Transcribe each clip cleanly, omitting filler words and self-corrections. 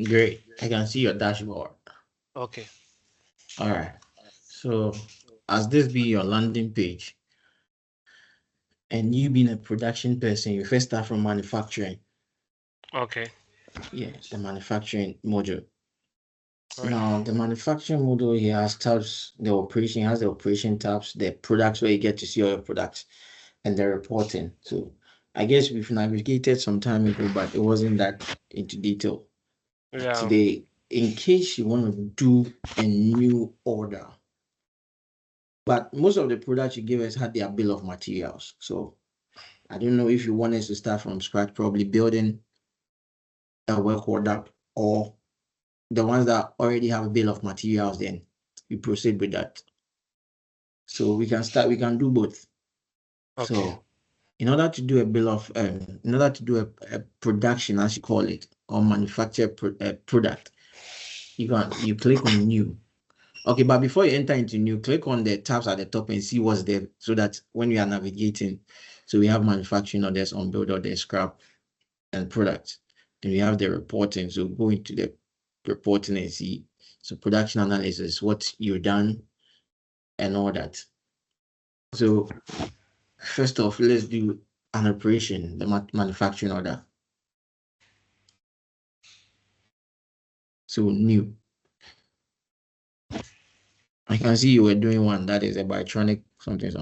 Great. I can see your dashboard. Okay. All right. So as this be your landing page, and you being a production person, you first start from manufacturing. Okay. Yeah, the manufacturing module. Right. Now, the manufacturing module here has tabs, the operation has the operation tabs, the products where you get to see all your products, and the reporting. So I guess we've navigated some time ago, but it wasn't that into detail. Yeah. Today, in case you want to do a new order, but most of the products you give us had their bill of materials. So I don't know if you want us to start from scratch, probably building a work order, or the ones that already have a bill of materials, then we proceed with that. So we can do both. Okay. So in order to do a bill of, in order to do a production, as you call it, or manufacture product, you click on new. Okay, but before you enter into new, click on the tabs at the top and see what's there, so that when we are navigating, so we have manufacturing orders, unbilled orders, scrap, and products. Then we have the reporting. So go into the reporting and see. So production analysis, what you've done, and all that. So first off, let's do an operation, the manufacturing order. So new. I can see you were doing one, that is a Biotronic something.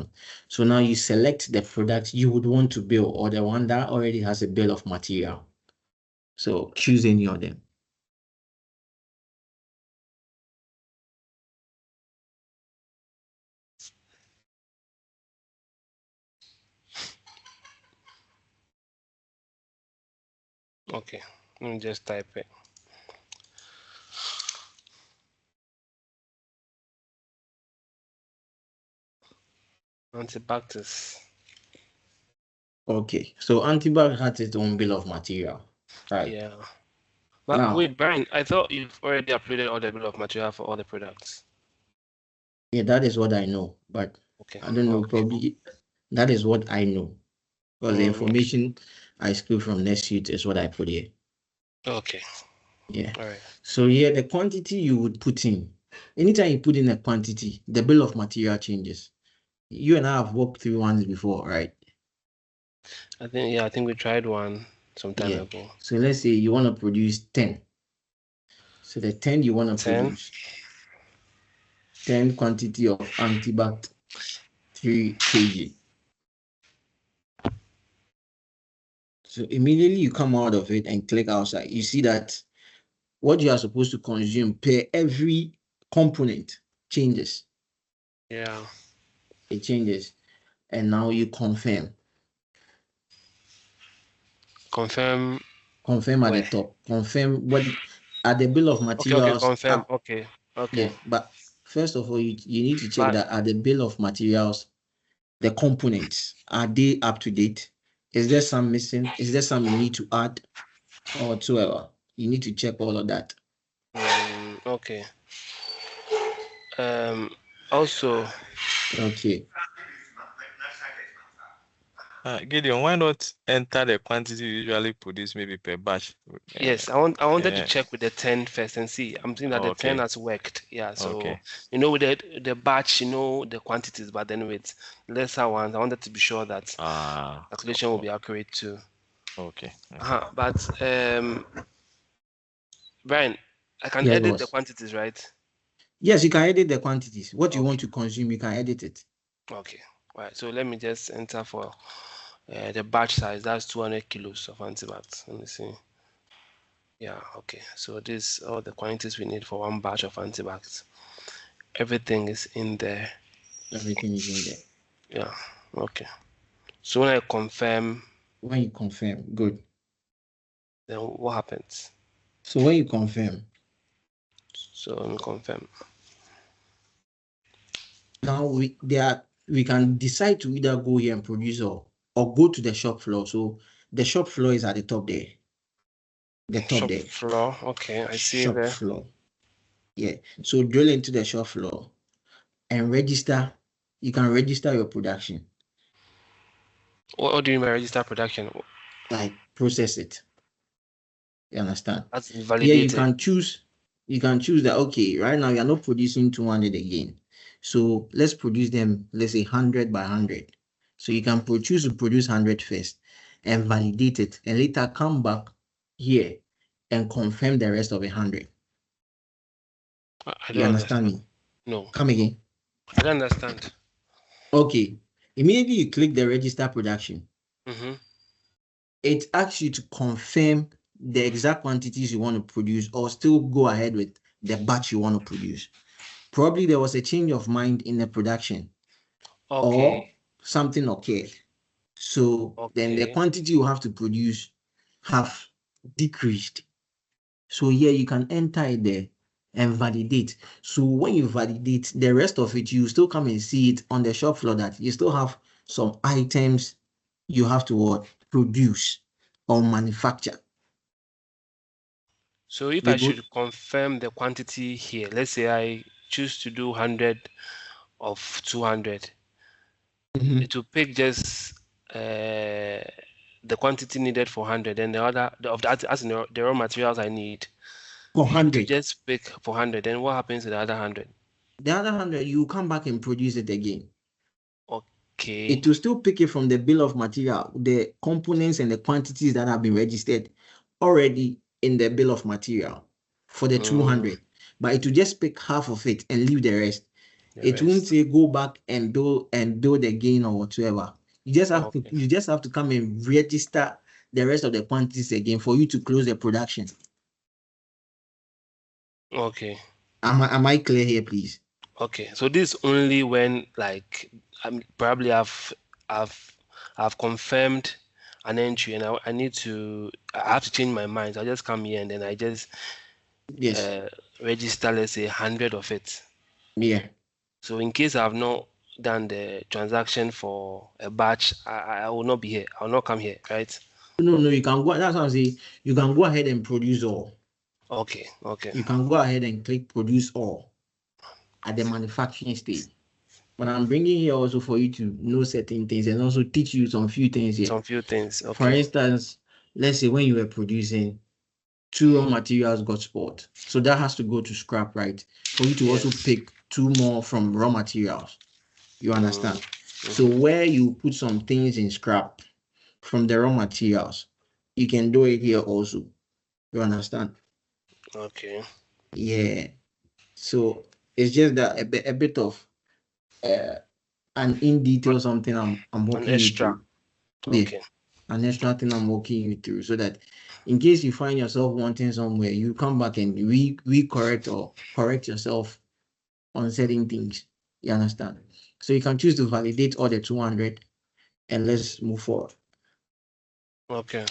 So now you select the product you would want to build, or the one that already has a bill of material. So choose any of them. Okay. Let me just type it. Antibacterials. Okay, so Antibac has its own bill of material, right? Yeah. But Now, wait, Brian, I thought you've already uploaded all the bill of material for all the products. yeah, that is what I know, but Okay. I don't know, Okay. probably that is what I know, because the Okay. information I screwed from NetSuite is what I put here. Okay. Yeah. All right. So here, the quantity you would put in, anytime you put in a quantity, the bill of material changes. You and I have worked through ones before, right? I think we tried one some time Yeah. ago. So let's say you want to produce 10. So the 10 you want to 10. produce, 10 quantity of Antibac 3 kg. So immediately you come out of it and click outside. You see that what you are supposed to consume per every component changes. Yeah. It changes. And now you confirm. Confirm Confirm at the where? top. Confirm what at the bill of Okay, materials. confirm. Okay. Yeah, but first of all, you need to check But that at the bill of materials, the components, are they up to date? Is there some missing? Is there some you need to add or whatsoever? You need to check all of that. okay. Also, Okay. Gideon, why not enter the quantity you usually produce maybe per batch? yes, I wanted to check with the 10 first and see. I'm seeing that the 10 Okay. has worked. Yeah, so Okay. with the batch, the quantities, but then with lesser ones, I wanted to be sure that calculation will be accurate too. Okay. But Brian, I can Yeah, edit the quantities, right? Yes, you can edit the quantities. What you Okay. want to consume, you can edit it. Okay. All right. So let me just enter for the batch size. That's 200 kilos of antibac. Let me see. Yeah. Okay. So this all the quantities we need for one batch of antibacs. Everything is in there. Everything is in there. Yeah. Okay. So when I confirm, When you confirm, good. then what happens? So when you confirm, So let me confirm. now we can decide to either go here and produce or go to the shop floor. So the shop floor is at the top there. The top Shop there. floor. Okay, I see Shop there. floor. Yeah. So drill into the shop floor and register. You can register your production. What do you mean by register production? Like process it. You understand? That's Here you validated. can choose that, okay, right now you're not producing 200 again. So let's produce them, let's say 100 by 100. So you can choose to produce 100 first and validate it, and later come back here and confirm the rest of 100. I You don't understand understand. me? No, Come again. I don't understand. Okay. Immediately you click the register production, Mm-hmm. it asks you to confirm the exact quantities you want to produce, or still go ahead with the batch you want to produce. Probably there was a change of mind in the production, or Okay. something occurred. So then the Okay. quantity you have to produce have decreased. So here you can enter it there and validate. So when you validate the rest of it, you still come and see it on the shop floor that you still have some items you have to produce or manufacture. So if We I go, should confirm the quantity here, let's say I choose to do 100 of 200, it will pick just the quantity needed for 100, and the other of that, as in the raw materials I need, for to 100. just pick for 100. Then what happens to the other 100? The other 100, you come back and produce it again. Okay. It will still pick it from the bill of material, the components and the quantities that have been registered already in the bill of material for the 200. But it will just pick half of it and leave the rest. It won't rest. say go back and build again or whatever. You just have Okay. to come and register the rest of the quantities again for you to close the production. Okay. Am I clear here, please? Okay. So this only when, like, probably I've confirmed an entry, and I have to change my mind. So I just come here and then I just Yes. register, let's say 100 of it. Yeah. So in case I have not done the transaction for a batch, I will not be here. I will not come here, right? No, you can go. That's what I'm saying. You can go ahead and produce all. Okay. Okay. You can go ahead and click produce all at the manufacturing stage. But I'm bringing here also for you to know certain things and also teach you some few things here. Some few things. For Okay. instance, let's say when you were producing, 2 raw materials got spoiled. So that has to go to scrap, right? For you to also Yes. pick 2 more from raw materials. You understand? So Mhm. where you put some things in scrap from the raw materials, you can do it here also. You understand? Okay. Yeah. So it's just that a bit of an in detail something I'm An walking you extra. through. Yeah. Okay. An extra thing I'm walking you through, so that in case you find yourself wanting somewhere, you come back and correct or correct yourself on certain things. You understand? So you can choose to validate all the 200 and let's move forward. Okay.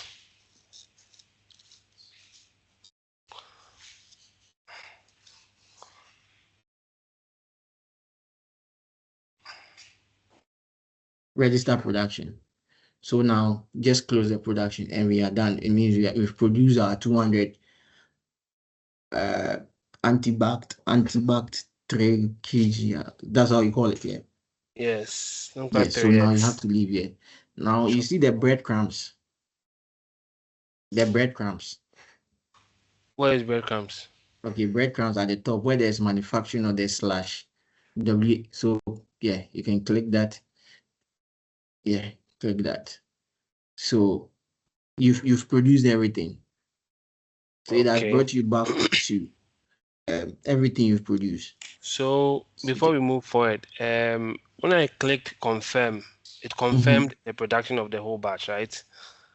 Register production. So now just close the production and we are done. It means we've produced our 200 anti-backed 3 kg. That's how you call it here. Yes. Number Yes. So 3 now you have X. to leave here. Now you Sure. see the breadcrumbs. The breadcrumbs. Where is breadcrumbs? Okay, breadcrumbs at the top where there's manufacturing or there's slash W. So yeah, you can click that. Yeah, click that. So you've produced everything. So it has Okay. brought you back to everything you've produced. So before we move forward, when I clicked confirm, it confirmed the production of the whole batch, right?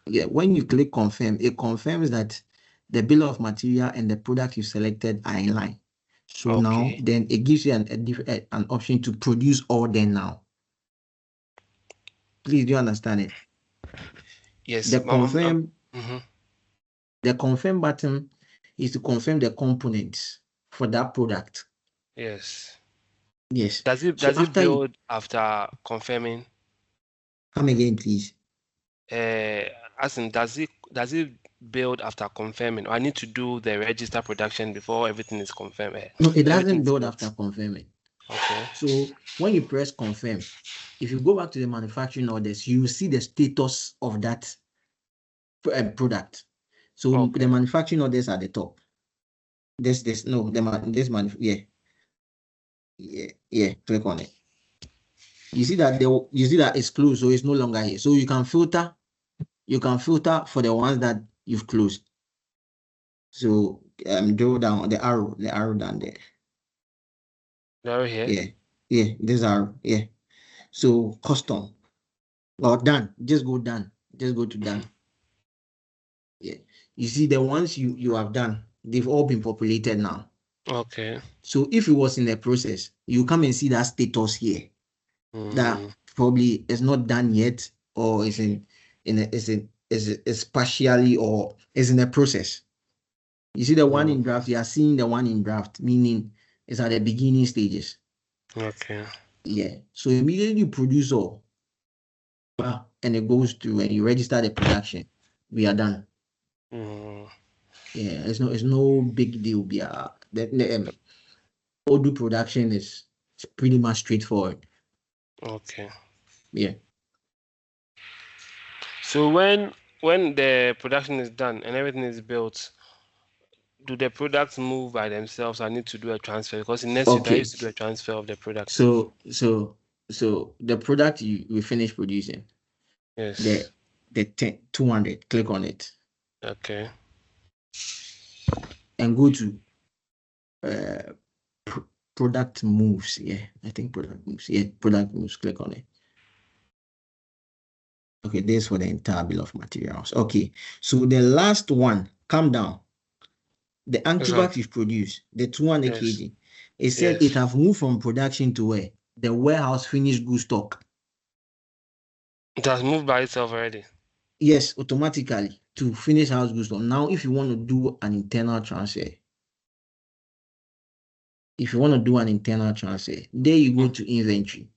Yeah, when you click confirm, it confirms that the bill of material and the product you selected are in line. So now Okay. then it gives you an option to produce all then now. Please, do you understand it? Yes. The confirm mhm. The confirm button is to confirm the components for that product. Yes. Yes. Does it So after you build after confirming? come again, please. As in, does it build after confirming? Or I need to do the register production before everything is confirmed? No, it Everything doesn't is build built. after confirming. Okay. So when you press confirm, if you go back to the manufacturing orders, you will see the status of that product. So the manufacturing orders at the top. This yeah. Click on it. You see that it's closed, so it's no longer here. So you can filter. You can filter for the ones that you've closed. So draw down the arrow down there. The arrow here. Yeah. This arrow. Yeah. So custom. Or done. Just go done. Just go to done. Yeah. You see the ones you have done, they've all been populated now. Okay. So if it was in the process, you come and see that status here. That probably is not done yet, or is partially, or is in the process. You see the one in draft, you are seeing the one in draft, meaning it's at the beginning stages. Okay. Yeah. So immediately you produce all, and it goes to when you register the production, we are done. Yeah, it's no big deal. The Odoo production is pretty much straightforward. Okay. Yeah. So when the production is done and everything is built, do the products move by themselves? I need to do a transfer, because in NetSuite I used to do a transfer of the product. So the product we finished producing. Yes. The 200. Click on it. Okay. And go to product moves. Yeah, I think product moves. Yeah, product moves. Click on it. Okay, this for the entire bill of materials. Okay, so the last one, come down. The antibac is produced, the 200 kg. It said it have moved from production to where? The warehouse finished goods stock. It has moved by itself already? Yes, automatically to finish house goods stock. Now, if you want to do an internal transfer, there you go to inventory,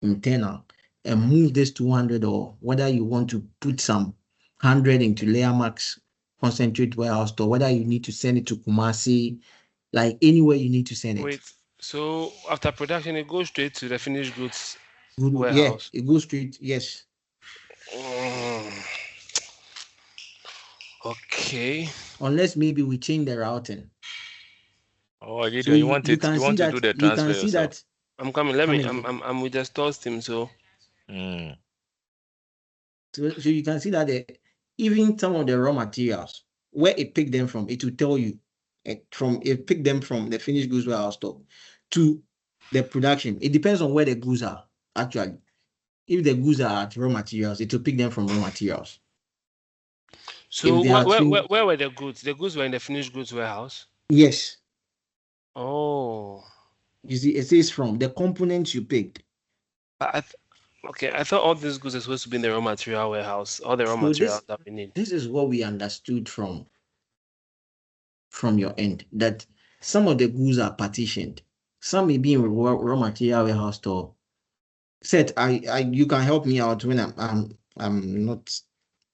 internal, and move this 200, or whether you want to put some 100 into Layer Max concentrate warehouse store, whether you need to send it to Kumasi, like anywhere you need to send it. Wait, so after production, it goes straight to the finished goods Yeah, warehouse? it goes straight, yes. Okay. Unless maybe we change the routing. Oh, you want to do the transfer yourself? That. I'm coming. I'm with the stores team, so. So you can see that even some of the raw materials, where it picked them from, it will tell you it picked them from the finished goods warehouse stock to the production. It depends on where the goods are, actually. If the goods are at raw materials, it will pick them from raw materials. So where were the goods? The goods were in the finished goods warehouse? Yes. Oh. You see, it says from the components you picked. Okay, I thought all these goods are supposed to be in the raw material warehouse, all the raw materials that we need. This is what we understood from your end, that some of the goods are partitioned. Some may be in raw material warehouse store. Seth, you can help me out when I'm not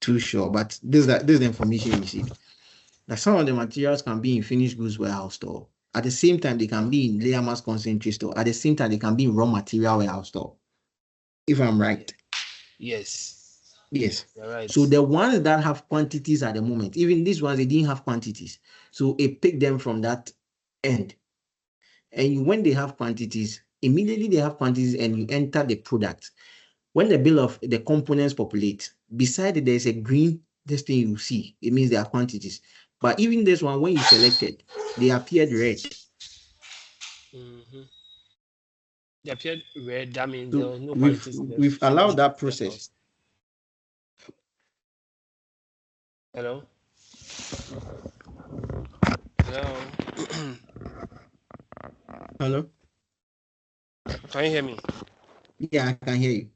too sure, but this is the information you received. That some of the materials can be in finished goods warehouse store. At the same time, they can be in layer mass concentrate store. At the same time, they can be in raw material warehouse store. If I'm right. Yes. Yes. You're right. So the ones that have quantities at the moment, even these ones, they didn't have quantities. So it picked them from that end. And when they have quantities, immediately they have quantities and you enter the product. When the bill of the components populate, beside it, there's a green, this thing you see, it means there are quantities. But even this one, when you selected, they appeared red. They appeared red, that means there was no quantities. We've allowed that process. Hello? Hello? Can you hear me? Yeah, I can hear you.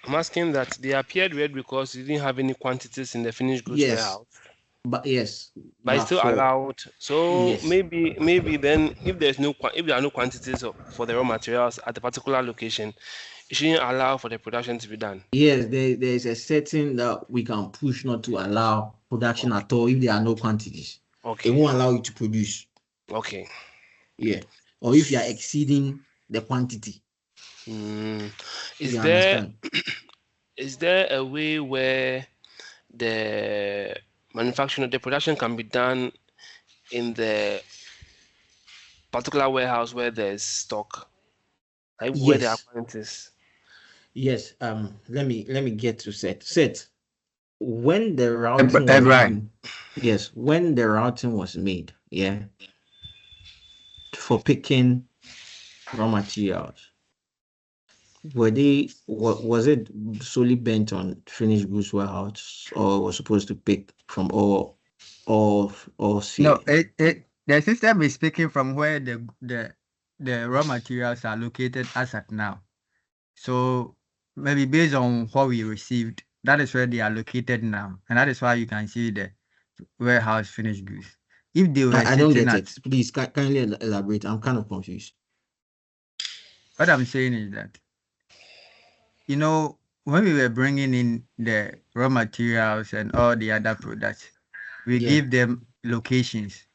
I'm asking that they appeared red because you didn't have any quantities in the finished goods warehouse. But yes. But it's still allowed. So maybe then if there are no quantities for the raw materials at a particular location, it shouldn't allow for the production to be done. Yes, there is a setting that we can push not to allow production at all if there are no quantities. Okay. It won't allow you to produce. Okay. Yeah. Or if you are exceeding the quantity. Is there a way where the manufacturing, the production can be done in the particular warehouse where there's stock, like where the Yes. quantities. Yes. Let me get to set. When the routing was Right. yes, when the routing was made, yeah, for picking raw materials, was it solely bent on finished goods warehouse, or was supposed to pick from all No, sphere? the system is speaking from where the raw materials are located as at now. So maybe based on what we received, that is where they are located now, and that is why you can see the warehouse finished goods. If they were I don't sitting get at, it. Please kindly elaborate. I'm kind of confused. what I'm saying is that, you know, when we were bringing in the raw materials and all the other products, we Yeah. give them locations.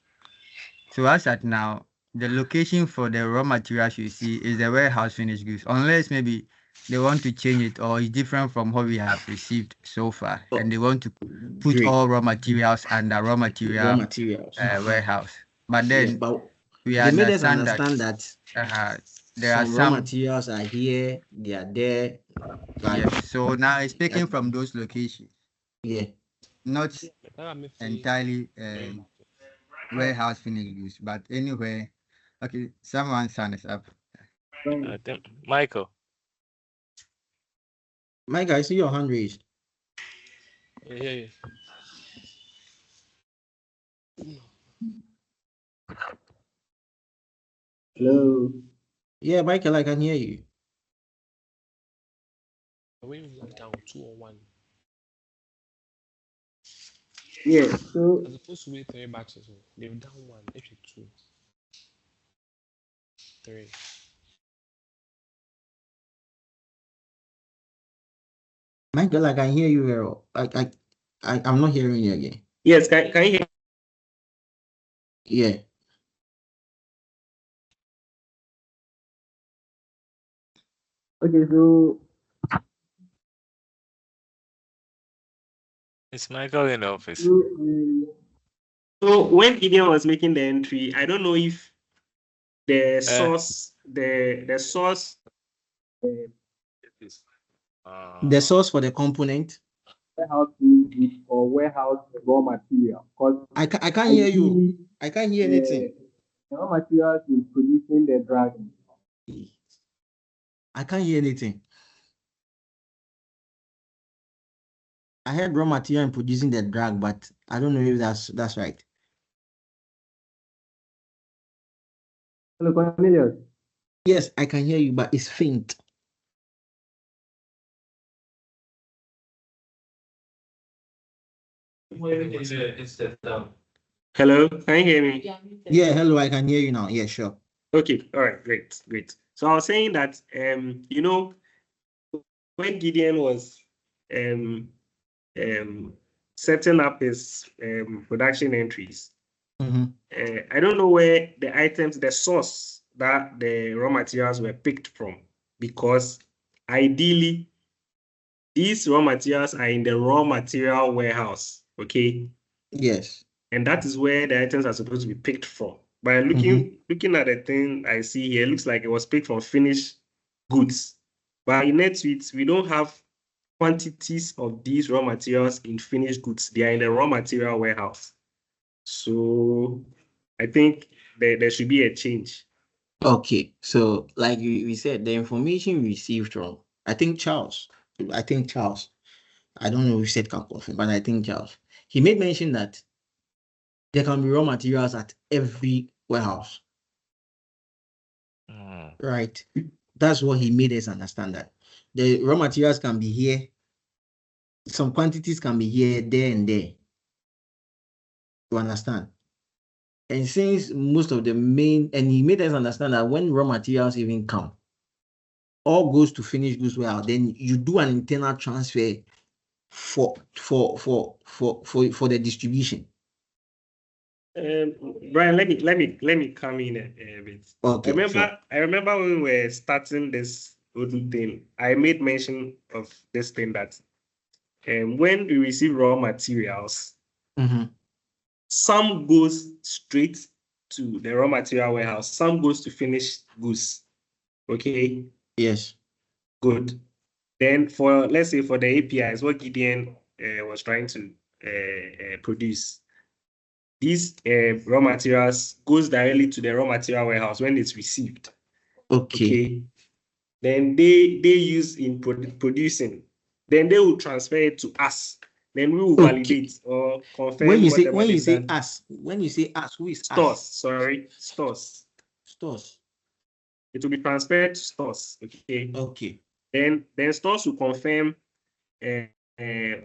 So as at now, the location for the raw materials you see is the warehouse finished goods, unless maybe they want to change it or it's different from what we have received so far, and they want to put Great. all raw materials under raw Raw material materials. warehouse. But Yeah, then but we they made us understand understand that that there are some raw some, materials are here, they are there. Like, yes. So now it's taken like from those locations, yeah. not entirely warehouse finished goods, but anywhere. Okay, someone's hand is up. I think Michael. Mike, I see your hand raised. Yeah. Hello. Yeah, Michael, I can hear you. We down 2 or 1. Yeah, so As opposed to be 3 batches, they've done 1, actually 2, 3. Michael, I can hear you very well. I'm not hearing you again. yes, can you hear? Yeah. Okay, so It's Michael in the office. so when Gideon was making the entry, I don't know if the source, the source The source for the component. warehouse goods or warehouse raw material. Because I can't hear you. I can't hear anything. the raw materials is producing the dragon. I can't hear anything. I heard raw material and producing the drug, but I don't know if that's right. Hello, Cornelius. Yes, I can hear you, but it's faint. Hello, can you hear me? Yeah, hello, I can hear you now. Yeah, sure. Okay, all right, great. So I was saying that you know, when Gideon was setting up his production entries, I don't know where the items, the source that the raw materials were picked from, because ideally these raw materials are in the raw material warehouse, okay? Yes. And that is where the items are supposed to be picked from. By looking at the thing I see here, it looks like it was picked from finished goods. But in NetSuite, we don't have quantities of these raw materials in finished goods. They are in the raw material warehouse. So I think there should be a change. Okay, so like we said, the information we received from, I think Charles. I don't know if said Kakof, but I think Charles. He made mention that there can be raw materials at every warehouse. Right. That's what he made us understand, that the raw materials can be here. Some quantities can be here, there, and there. You understand? And since most of the main, and he made us understand that when raw materials even come, all goes to finished goods warehouse, then you do an internal transfer for the distribution. Brian, let me come in a bit. Okay, I remember when we were starting this Odoo thing, I made mention of this thing that when we receive raw materials, Some goes straight to the raw material warehouse. Some goes to finished goods. Okay. Yes. Good. Then let's say for the APIs, what Gideon was trying to produce, these raw materials goes directly to the raw material warehouse when it's received. Okay. Then they use in producing. Then they will transfer it to us. Then we will validate or confirm. When you say us, who is stores? us? Sorry, stores. Stores. It will be transferred to stores. Okay. Okay. Then stores will confirm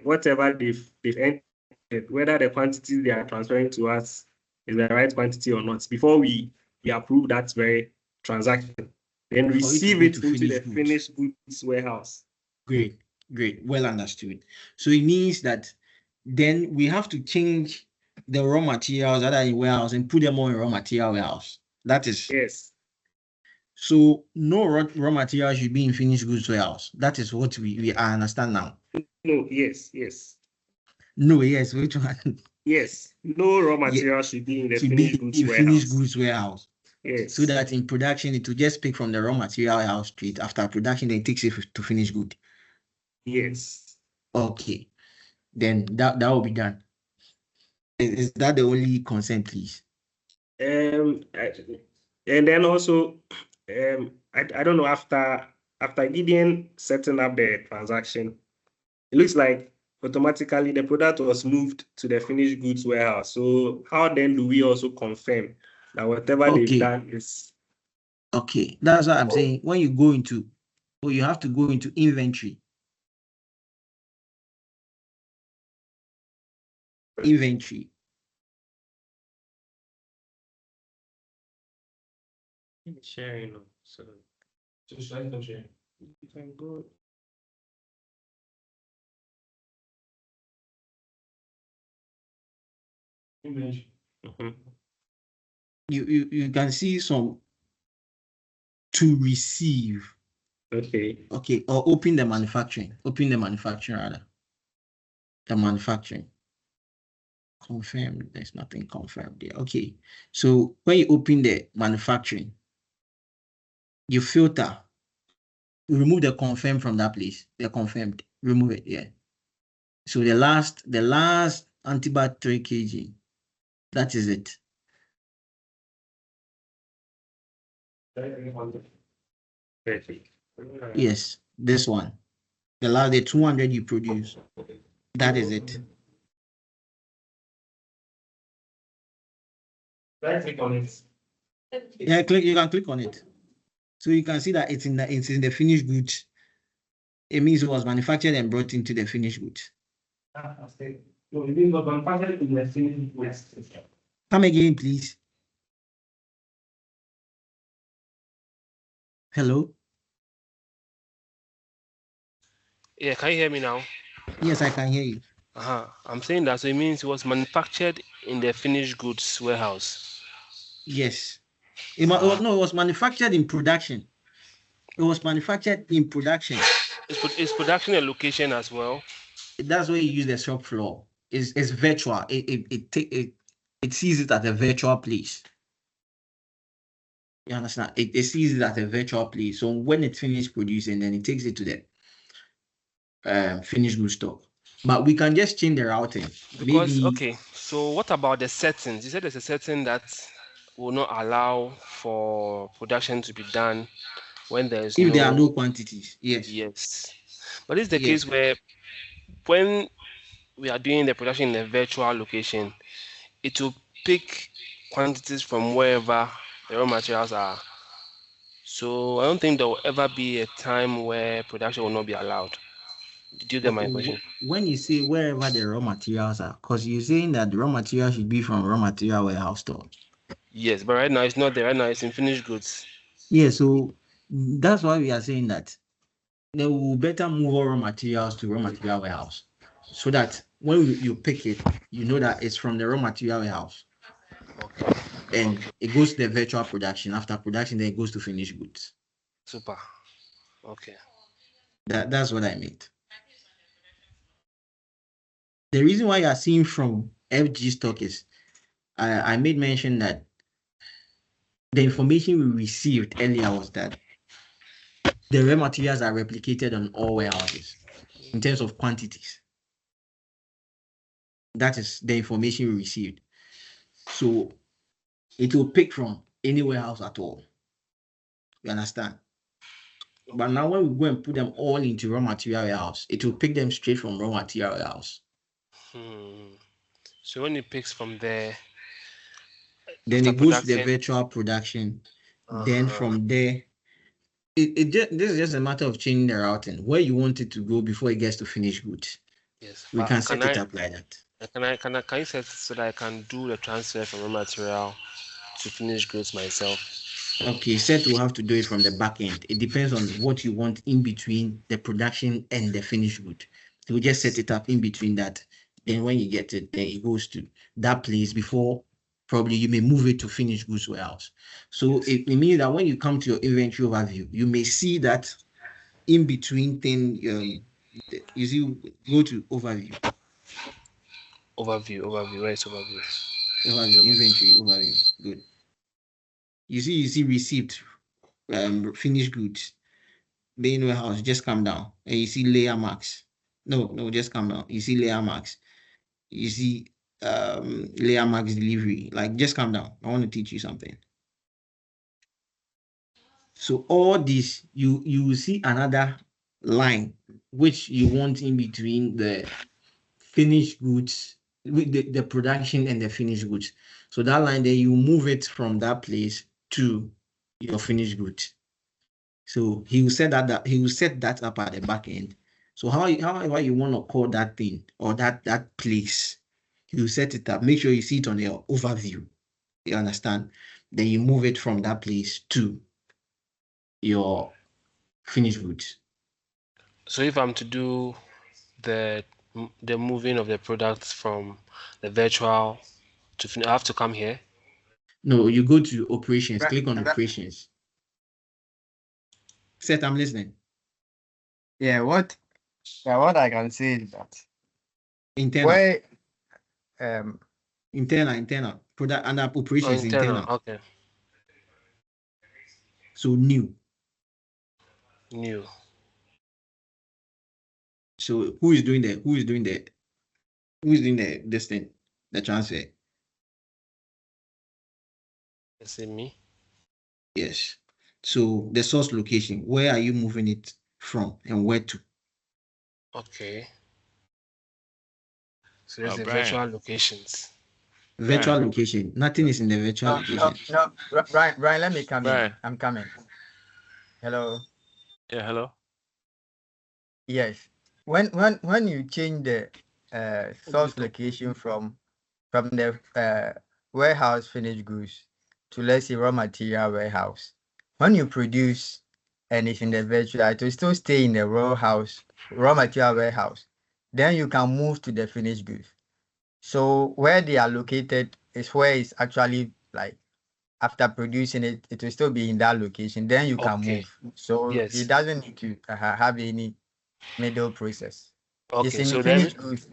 whatever they've entered, whether the quantity they are transferring to us is the right quantity or not, before we approve that very transaction. Then receive it into the finished goods warehouse. Great. Well understood. So it means that then we have to change the raw materials that are in warehouse and put them all in raw material warehouse. That is. Yes. So no raw material should be in finished goods warehouse. That is what we understand now. No, yes. No, yes, which one? Yes, no raw material should be in the finished goods warehouse. Yes. So that in production, it will just pick from the raw material warehouse straight. After production, then it takes it to finished good. Yes. Okay. Then that will be done. Is that the only consent, please? And then also, I don't know, after Gideon setting up the transaction, it looks like automatically the product was moved to the finished goods warehouse. So how then do we also confirm that whatever they've done is okay? That's what I'm saying. When you go into, you have to go into inventory. Sharing. So just like the sharing. You can go. Image. You can see some to receive. Okay. Or open the manufacturing. Rather. The manufacturing. Confirmed. There's nothing confirmed there. Okay. So when you open the manufacturing, you filter. You remove the confirmed from that place. The confirmed. Remove it. Yeah. So the last antibiotic 3 kg. That is it. Yes, this one. The 200 you produce. That is it. Click on it. Yeah, you can click on it. So you can see that it's in the finished goods. It means it was manufactured and brought into the finished goods. No, it means manufactured in the finished goods. Come again, please. Hello? Yeah, can you hear me now? Yes, I can hear you. I'm saying that, so it means it was manufactured in the finished goods warehouse. Yes. It was manufactured in production. It was manufactured in production. Is production a location as well? That's where you use the shop floor. It's virtual. It sees it at a virtual place. You understand? It sees it at a virtual place. So when it's finished producing, then it takes it to the finished goods stock. But we can just change the routing. Because okay, so what about the settings? You said there's a setting that will not allow for production to be done when there are no quantities. Yes. But this is the case where when we are doing the production in a virtual location, it will pick quantities from wherever the raw materials are. So I don't think there will ever be a time where production will not be allowed. Did you get my question? When you say wherever the raw materials are, because you're saying that the raw material should be from raw material warehouse store. Yes, but right now it's not there. Right now it's in finished goods. Yeah, so that's why we are saying that they will better move all raw materials to raw material warehouse, so that when you pick it, you know that it's from the raw material warehouse. Okay. And it goes to the virtual production. After production, then it goes to finished goods. Super. Okay. That's what I meant. The reason why you are seeing from FG stock is, I made mention that the information we received earlier was that the raw materials are replicated on all warehouses in terms of quantities. That is the information we received. So it will pick from any warehouse at all. You understand? But now when we go and put them all into raw material warehouse, it will pick them straight from raw material warehouse. So when it picks from there, Then after it goes to the production- virtual production. Then from there, this is just a matter of changing the routing where you want it to go before it gets to finished goods. Yes. We but can set it up like that. Can you set it so that I can do the transfer from raw material to finished goods myself? Okay, set will have to do it from the back end. It depends on what you want in between the production and the finished good. So we just set it up in between that. Then when you get it, then it goes to that place before probably you may move it to finished goods warehouse. So it means that when you come to your inventory overview, you may see that in between thing, you see, go to overview. Overview. Where is overview? Inventory overview. Good. You see receipt, finished goods, main warehouse, just come down and you see layer marks. No, just come down. You see layer marks. You see layer marks delivery. Like, just come down. I want to teach you something. So all this, you will see another line which you want in between the finished goods, with the production and the finished goods. So that line there, you move it from that place to your finished goods. So he will set that up at the back end. So however you want to call that thing or that place, you set it up. Make sure you see it on your overview. You understand? Then you move it from that place to your finished goods. So if I'm to do the moving of the products from the virtual to I have to come here. No, you go to operations. Click on operations. Seth, I'm listening. Yeah, what I can say is that Internal. where Internal. Product under operations, internal. Okay. So new. So who is doing this thing, the transfer? Is it me? Yes. So the source location, where are you moving it from and where to? Okay. So there's the Brian. virtual locations. Virtual location. Nothing is in the virtual location. No, Brian, let me come Brian. in. I'm coming. Hello. Yeah, hello. Yes. When you change the source location from the warehouse finished goods to, let's say, raw material warehouse, when you produce and it's in the virtual, it will still stay in the raw material warehouse. Then you can move to the finished goods. So where they are located is where it's actually, like, after producing it, it will still be in that location. Then you can move. So Yes. it doesn't need to have any middle process. Okay. It's in So the then, finished goods.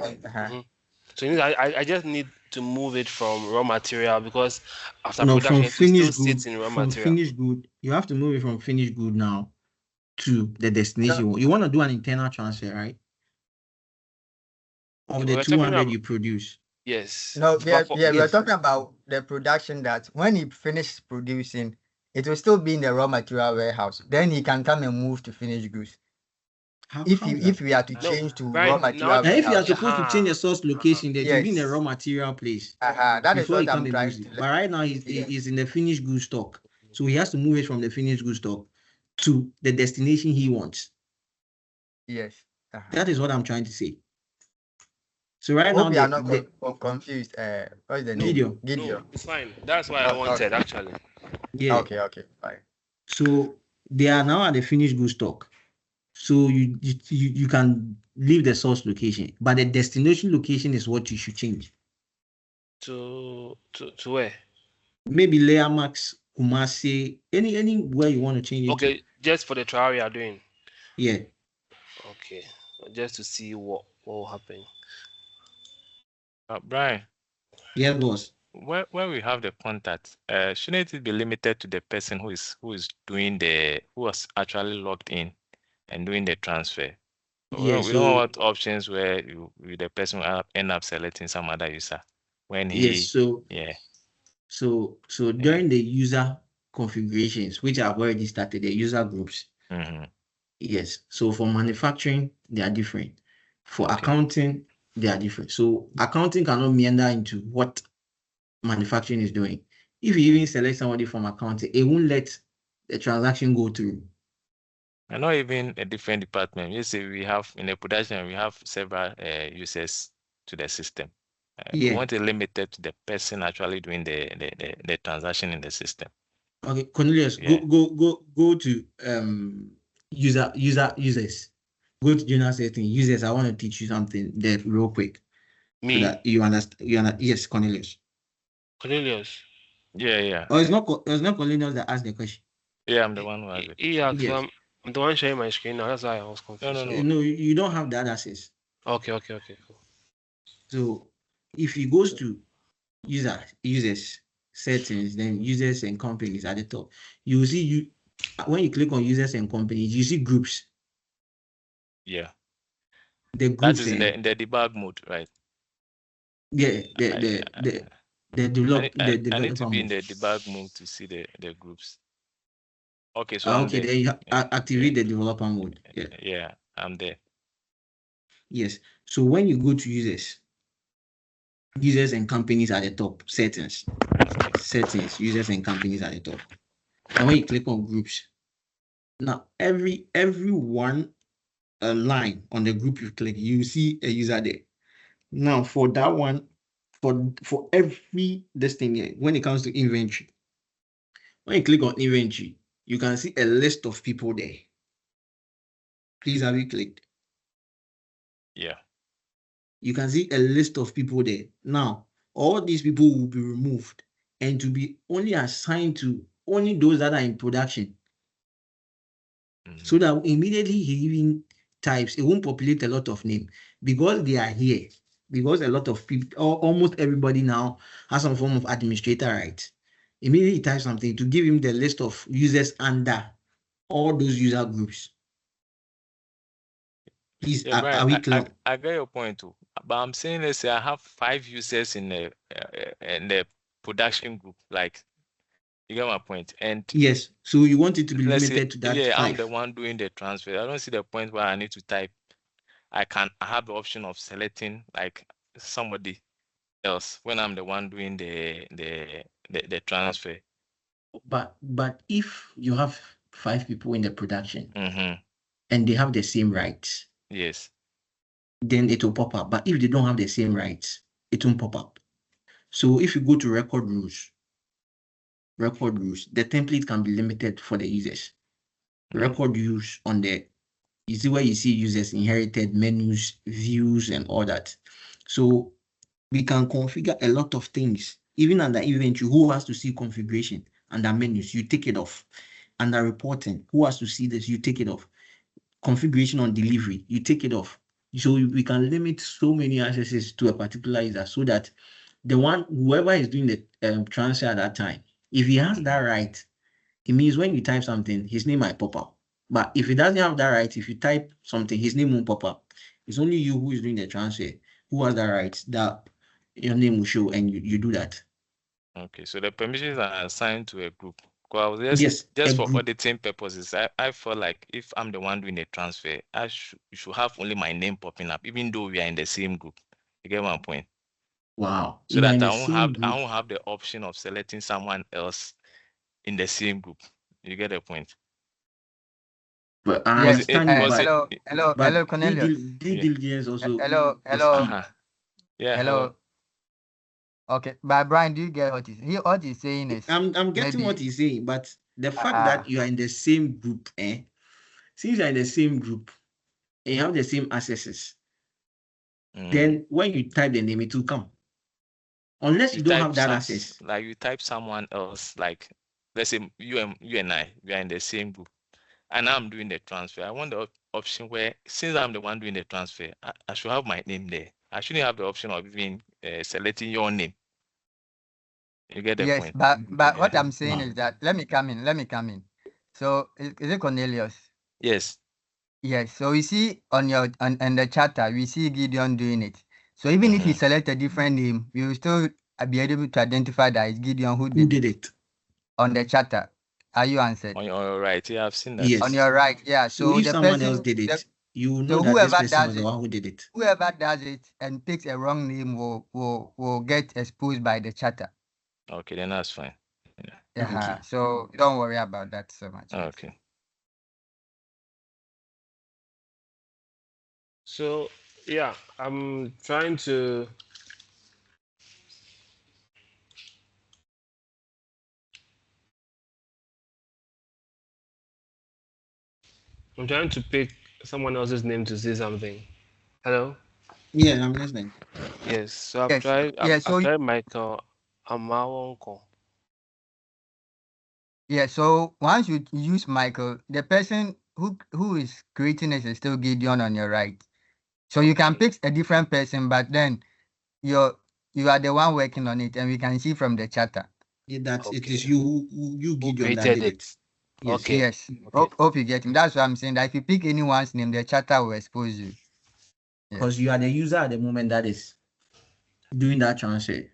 so I just need to move it from raw material because after No, production from it still finished good. sits in raw From material. finished good, you have to move it from finished good now to the destination. You want to do an internal transfer, right? Of the We're talking 200 about- you produce. Yes. No, But we're talking about the production that when he finishes producing, it will still be in the raw material warehouse. Then he can come and move to finished goods. If we are to change to Brian, raw material Now, if you are warehouse, supposed to change the source location, then you'll be in the Yes. raw material place that is before he what come I'm and trying use to. it. But right now, he's in the finished goods stock. So he has to move it from the finished goods stock to the destination he wants. Yes. That is what I'm trying to say. So right Hope now, you are not confused. What's the name? Gideon. No, it's fine. That's why I wanted actually. yeah. Okay, fine. So they are now at the finished goods stock. So you can leave the source location, but the destination location is what you should change. To where? Maybe Layer Max, Kumasi, anywhere you want to change it Okay, to. just for the trial we are doing. Yeah. Okay, just to see what will happen. Brian. Yes, boss. where we have the contact, shouldn't it be limited to the person who is doing who was actually logged in and doing the transfer? Yeah, We don't so want options where the person will end up selecting some other user when he yes, so yeah. so during the user configurations, which I've already started, the user groups. Mm-hmm. Yes. So for manufacturing, they are different. For Okay. accounting, they are different. So accounting cannot meander into what manufacturing is doing. If you even select somebody from accounting, it won't let the transaction go through. And not even a different department. You see, we have in the production, we have several users to the system. We Yeah. want it limited to the person actually doing the transaction in the system. Okay, Cornelius, Yeah. go to users. Go to general setting users. I want to teach you something there real quick. Me, So that you understand. Yes, Cornelius. Cornelius. Yeah. Oh, it's not Cornelius that asked the question. Yeah, I'm the one who has it. Yeah, Yes. I'm the one sharing my screen now. That's why I was confused. No. No, you don't have that access. Okay, cool. So if he goes to users settings, then users and companies at the top, you will see when you click on users and companies, you see groups. Yeah. The That groups is in the debug mode, right? yeah, the developer I need to be in mode. the debug mode to see the groups. Okay, so I'm Okay, there. then you activate the developer mode. Yeah, I'm there. Yes. So when you go to users and companies at the top, settings, users and companies at the top. And when you click on groups, now every one line on the group you click, you see a user there. Now for that one, for every this thing here, when it comes to inventory, when you click on inventory, you can see a list of people there. Please, have you clicked? Yeah. You can see a list of people there. Now, all these people will be removed and to be only assigned to only those that are in production. Mm-hmm. So that immediately he even types, it won't populate a lot of names because they are here. Because a lot of people, or almost everybody now has some form of administrator rights. Immediately he types something to give him the list of users under all those user groups. Please, Yeah, Brian, are we clear? I get your point too. But I'm saying, let's say I have 5 users in the production group. Like, you get my point. And Yes. So you want it to be let's say, limited to that yeah, 5. I'm the one doing the transfer. I don't see the point where I need to type. I have the option of selecting like somebody else when I'm the one doing the transfer. But if you have 5 people in the production Mm-hmm. and they have the same rights, Yes. then it will pop up. But if they don't have the same rights, it won't pop up. So if you go to record rules, the template can be limited for the users. Record use on you see where you see users inherited menus, views, and all that. So we can configure a lot of things. Even under inventory, who has to see configuration? Under menus, you take it off. Under reporting, who has to see this? You take it off. Configuration on delivery, you take it off. So we can limit so many accesses to a particular user so that whoever is doing the transfer at that time, if he has that right, it means when you type something, his name might pop up. But if he doesn't have that right, if you type something, his name won't pop up. It's only you who is doing the transfer, who has that right, that your name will show, and you do that. Okay, so the permissions are assigned to a group. Because Yes, just for group. auditing purposes, I feel like if I'm the one doing the transfer, you should have only my name popping up, even though we are in the same group. You get my point? Wow. So that I won't have the option of selecting someone else in the same group. You get the point? But I Yes. understand you, Hello, Cornelius. due diligence also. Hello. Yeah. Hello. Okay, but Brian, do you get what he's saying is? I'm getting what he's saying, but the fact that you are in the same group, since you're in the same group and you have the same accesses, then when you type the name, it will come. Unless you don't have that access. Like you type someone else, like let's say you and I, we are in the same group, and I'm doing the transfer. I want the option where, since I'm the one doing the transfer, I should have my name there. I shouldn't have the option of even selecting your name. You get the Yes, point. but what Yeah. I'm saying is that let me come in. So is it Cornelius? Yes. Yes. So you see on your on the chatter, we see Gideon doing it. So even if you select a different name, you will still be able to identify that it's Gideon who did it on the chatter. Are you answered? On your right. Yeah, I've seen that. Yes. On your right, yeah. So So if the someone person else did it, you will know so that this whoever person was does the it, one who did it. whoever does it and picks a wrong name will get exposed by the chatter. Okay, then that's fine. Yeah. Yeah. Okay. So don't worry about that so much. Okay. So yeah, I'm trying to pick someone else's name to say something. Hello? Yeah, I'm listening. Yes. So I've Yes. tried Yeah. So I've tried Michael Amawonko. yeah. So once you use Michael, the person who is creating it is still Gideon on your right. So you can pick a different person, but then you are the one working on it, and we can see from the chatter. Yeah, that it Okay. is you Gideon that created did it. Yes. Okay. Yes. Okay. Hope you get him. That's what I'm saying. That if you pick anyone's name, the chatter will expose you. Because you are the user at the moment that is doing that transfer.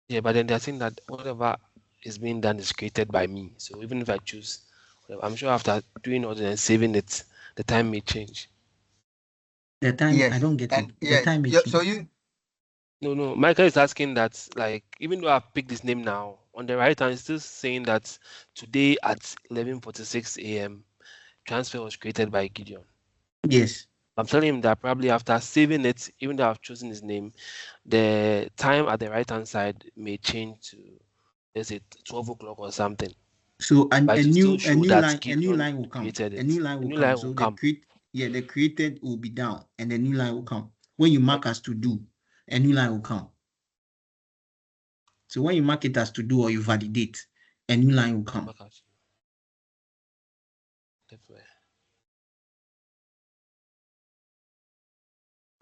Yeah, but then they're saying that whatever is being done is created by me. So even if I choose, I'm sure after doing all and saving it, the time may change. The time Yes. I don't get And it. The yes. time is Yeah, so you No. Michael is asking that, like, even though I've picked this name now, on the right hand, it's still saying that today at 11:46 a.m., transfer was created by Gideon. yes. I'm telling him that probably after saving it, even though I've chosen his name, the time at the right hand side may change to, let's say, 12 o'clock or something. So But a it will still new show that line Gideon will come. created A it. new line A will new come. line So will come. the created will be down and the new line will come. When you mark as to do, a new line will come. So when you mark it as to do or you validate, a new line will come.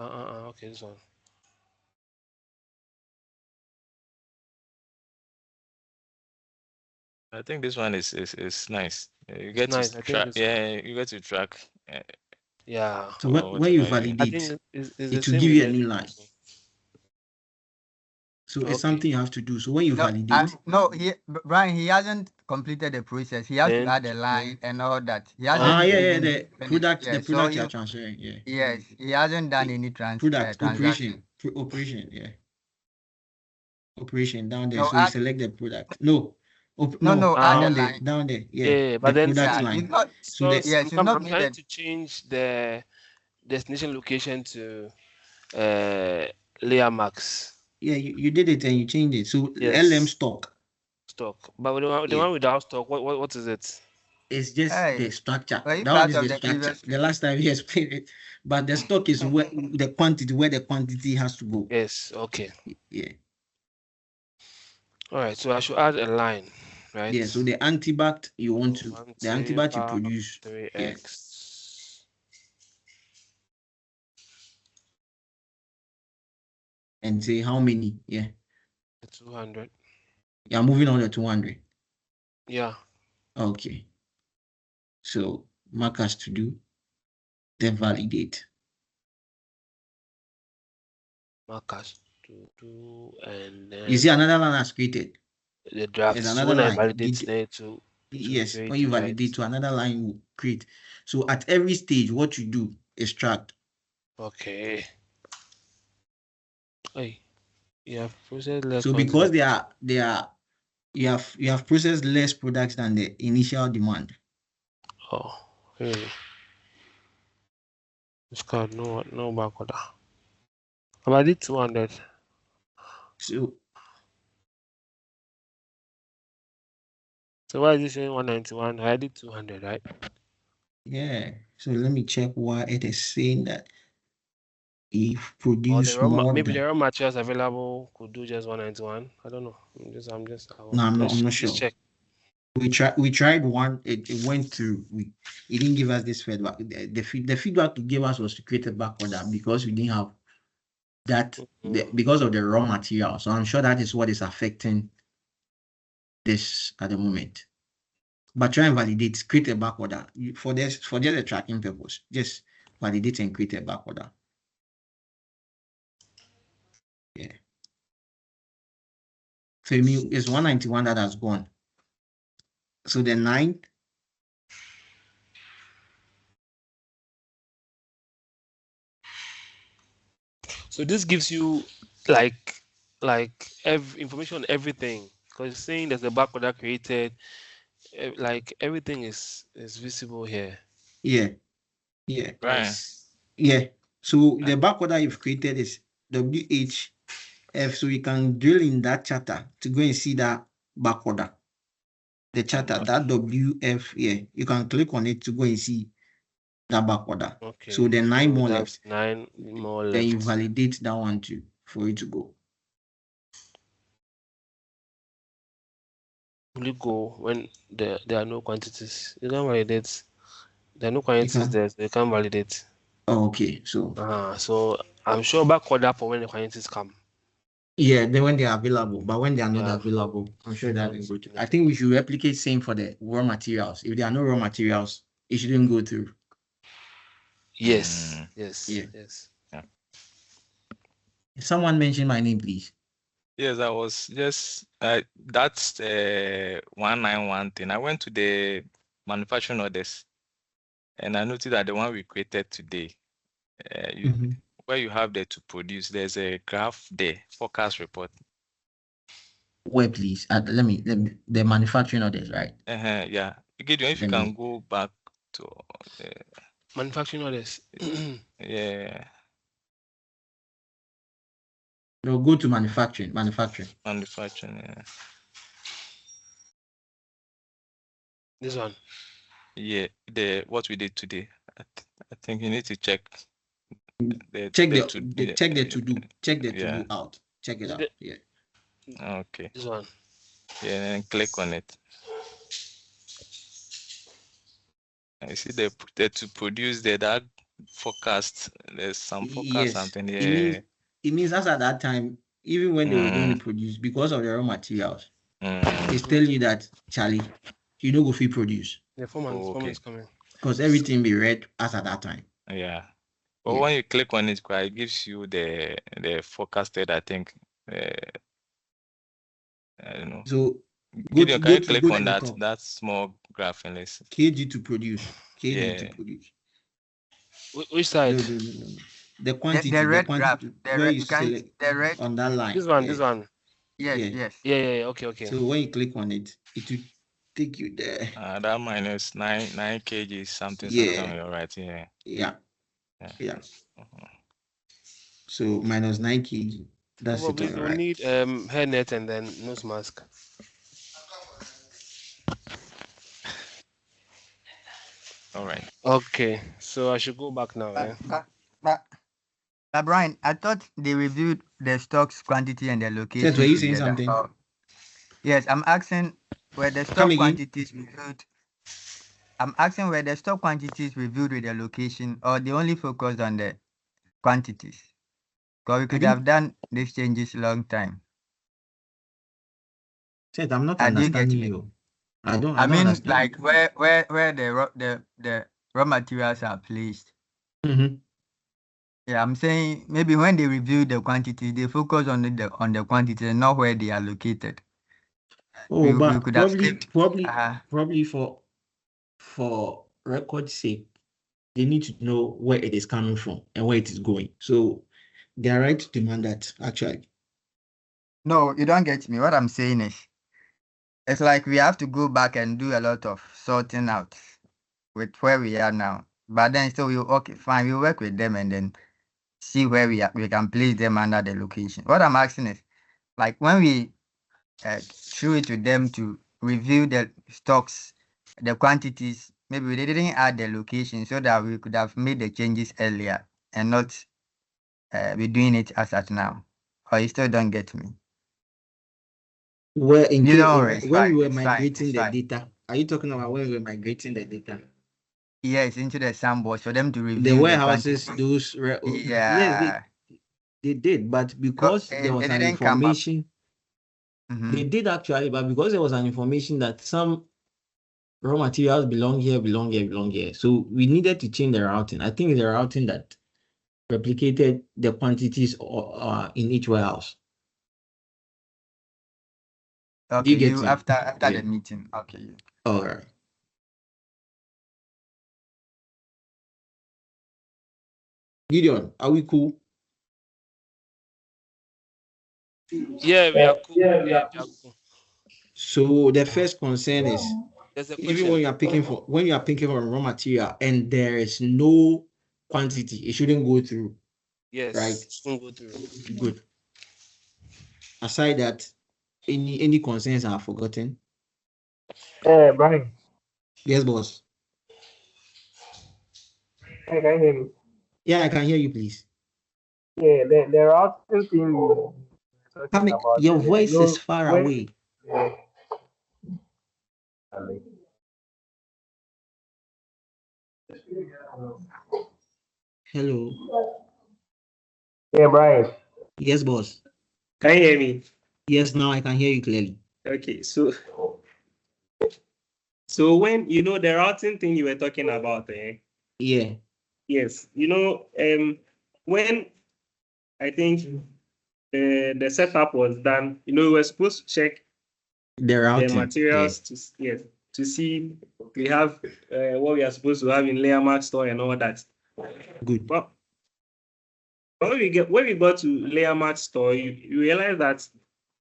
Okay, this one. I think this one is nice. You get nice. to track. Yeah, you get to track. Yeah. So when you validate, it's it will give you a new line. So it's Okay. something you have to do. So when you validate, Brian, he hasn't completed the process. He has to add a line and all that. He hasn't. the product you're transferring. Yeah. Yes, he hasn't done any operation, yeah. Operation down there. So you select the product. add down the there, line. down there. Yeah, but the then product line. So I'm trying needed. to change the destination location to layer max. Yeah, you did it and you changed it. So Yes. LM stock. But the one without stock, what is it? It's just the structure. That one is the structure. The last time we explained it, but the stock is where the quantity has to go. Yes. Okay. Yeah. All right. So I should add a line, right? Yeah. So the antibac you want to the antibac you produce. 3x. Yeah. And say how many? Yeah. 200. You're moving on to 200. Yeah. Okay. So mark as to do, then validate. Mark as to do, and then you see another line has created. The draft. There's So another when I line. validate there to Yes, create, when you right? validate to another line will create. So at every stage, what you do is tracked. Okay. Hey, you have processed less. So because you have processed less products than the initial demand. Oh, really? This card no back order. I did 200. So why is it showing 191? I did 200, right? yeah. So let me check why it is saying that if produce more. Maybe the raw materials available could do just 191. I don't know. I'm not sure. Check. We tried one. It went through. It didn't give us this feedback. The feedback it gave us was to create a back order because we didn't have that because of the raw material. So I'm sure that is what is affecting this at the moment. But try and validate, create a back order for just a tracking purpose. Just validate and create a back order. Yeah. So it's 191 that has gone. So the 9. So this gives you like information on everything, because it's saying there's a back order created. Like everything is visible here. Yeah. Yeah. Nice. Yeah. So the back order you've created is WHF. So you can drill in that charter to go and see that back order. The charter, that WF, yeah, you can click on it to go and see that back order. Okay. So the 9 more left. 9 more left. Then you validate that one too for it to go. Will you go when there are no quantities? You can validate. There are no quantities there, so you can validate. Oh, okay. So I'm sure back order for when the quantities come. Yeah, then when they are available, but when they are not available, I'm sure that will go through. I think we should replicate same for the raw materials. If there are no raw materials, it shouldn't go through. Yes. Someone mention my name, please. Yes, I was just that's 191 thing. I went to the manufacturing orders and I noticed that the one we created today, where you have there to produce, there's a graph there, forecast report. Where, please? Let me the manufacturing orders, right? Yeah. Gideon, if you can go back to the manufacturing orders. Yeah. No, go to manufacturing. Yeah. This one. Yeah, what we did today. I think you need to check. Check the to do. Check the to do out. Check it out. Yeah. Okay. This one. Yeah, and click on it. I see the to produce that forecast. There's some forecast something here. It means as at that time, even when they were going to produce, because of the raw materials, it's telling you that, Charlie, you don't go free produce. The format is coming. Because everything be read as at that time. Yeah. But when you click on it, it gives you the forecasted, I think. I don't know. So Gideon, can you click on that small graph and let's KG to produce. To produce. Which side? No. The quantity. The red graph. The red on that line. This one. Yes. Yeah. Okay. So when you click on it, it will take you there. That minus 9 kg something. You're right. Yeah. So minus 9 kg. That's probably it. We'll need hairnet and then nose mask. All right. Okay, so I should go back now. But Brian, I thought they reviewed the stocks quantity and the location. Were you saying something? Yes, I'm asking where the stock quantities reviewed. I'm asking where the stock quantities reviewed with the location, or they only focused on the quantities. Because we could have done these changes a long time. I'm not understanding you. I don't understand. Like where the raw materials are placed. Yeah, I'm saying maybe when they review the quantity, they focus on the quantity and not where they are located. We could probably for record's sake, they need to know where it is coming from and where it is going. So they are right to demand that, actually. No, you don't get me. What I'm saying is, it's like we have to go back and do a lot of sorting out with where we are now. But then still, fine, we work with them and then see where we can place them under the location. What I'm asking is, like when we threw it to them to review the stocks, the quantities, maybe they didn't add the location so that we could have made the changes earlier and not be doing it as at now. Or you still don't get me? When we were migrating the data, are you talking about when we were migrating the data? Yes, into the sandbox for them to review the warehouses. Those They did, but because It, there was it an didn't come up. information, Mhm. they did actually, but because there was an information that some raw materials belong here, belong here, belong here. So we needed to change the routing. I think the routing that replicated the quantities in each warehouse. Do Okay, you get you me? after Yeah. the meeting. Okay. All right. Gideon, are we cool? Yeah, we are cool. Yeah, we are cool. So the first concern is There's a even question. when you are picking from raw material and there is no quantity, it shouldn't go through. Yes. Right. Shouldn't go through. Good. Aside that, any concerns are forgotten? Brian, Yes, boss. can you hear me? Yeah, I can hear you, please. Yeah, there are certain things talking Coming, about. your voice is far when away. Hello. Yeah, Brian, Yes, boss. can you hear me? Yes, now I can hear you clearly. Okay, so when the routing thing you were talking about, Yeah, yes, when I think the setup was done, we were supposed to check the the routing. materials to see we have what we are supposed to have in layer mark store and all that. Good. But when we got to layer mark store, you realize that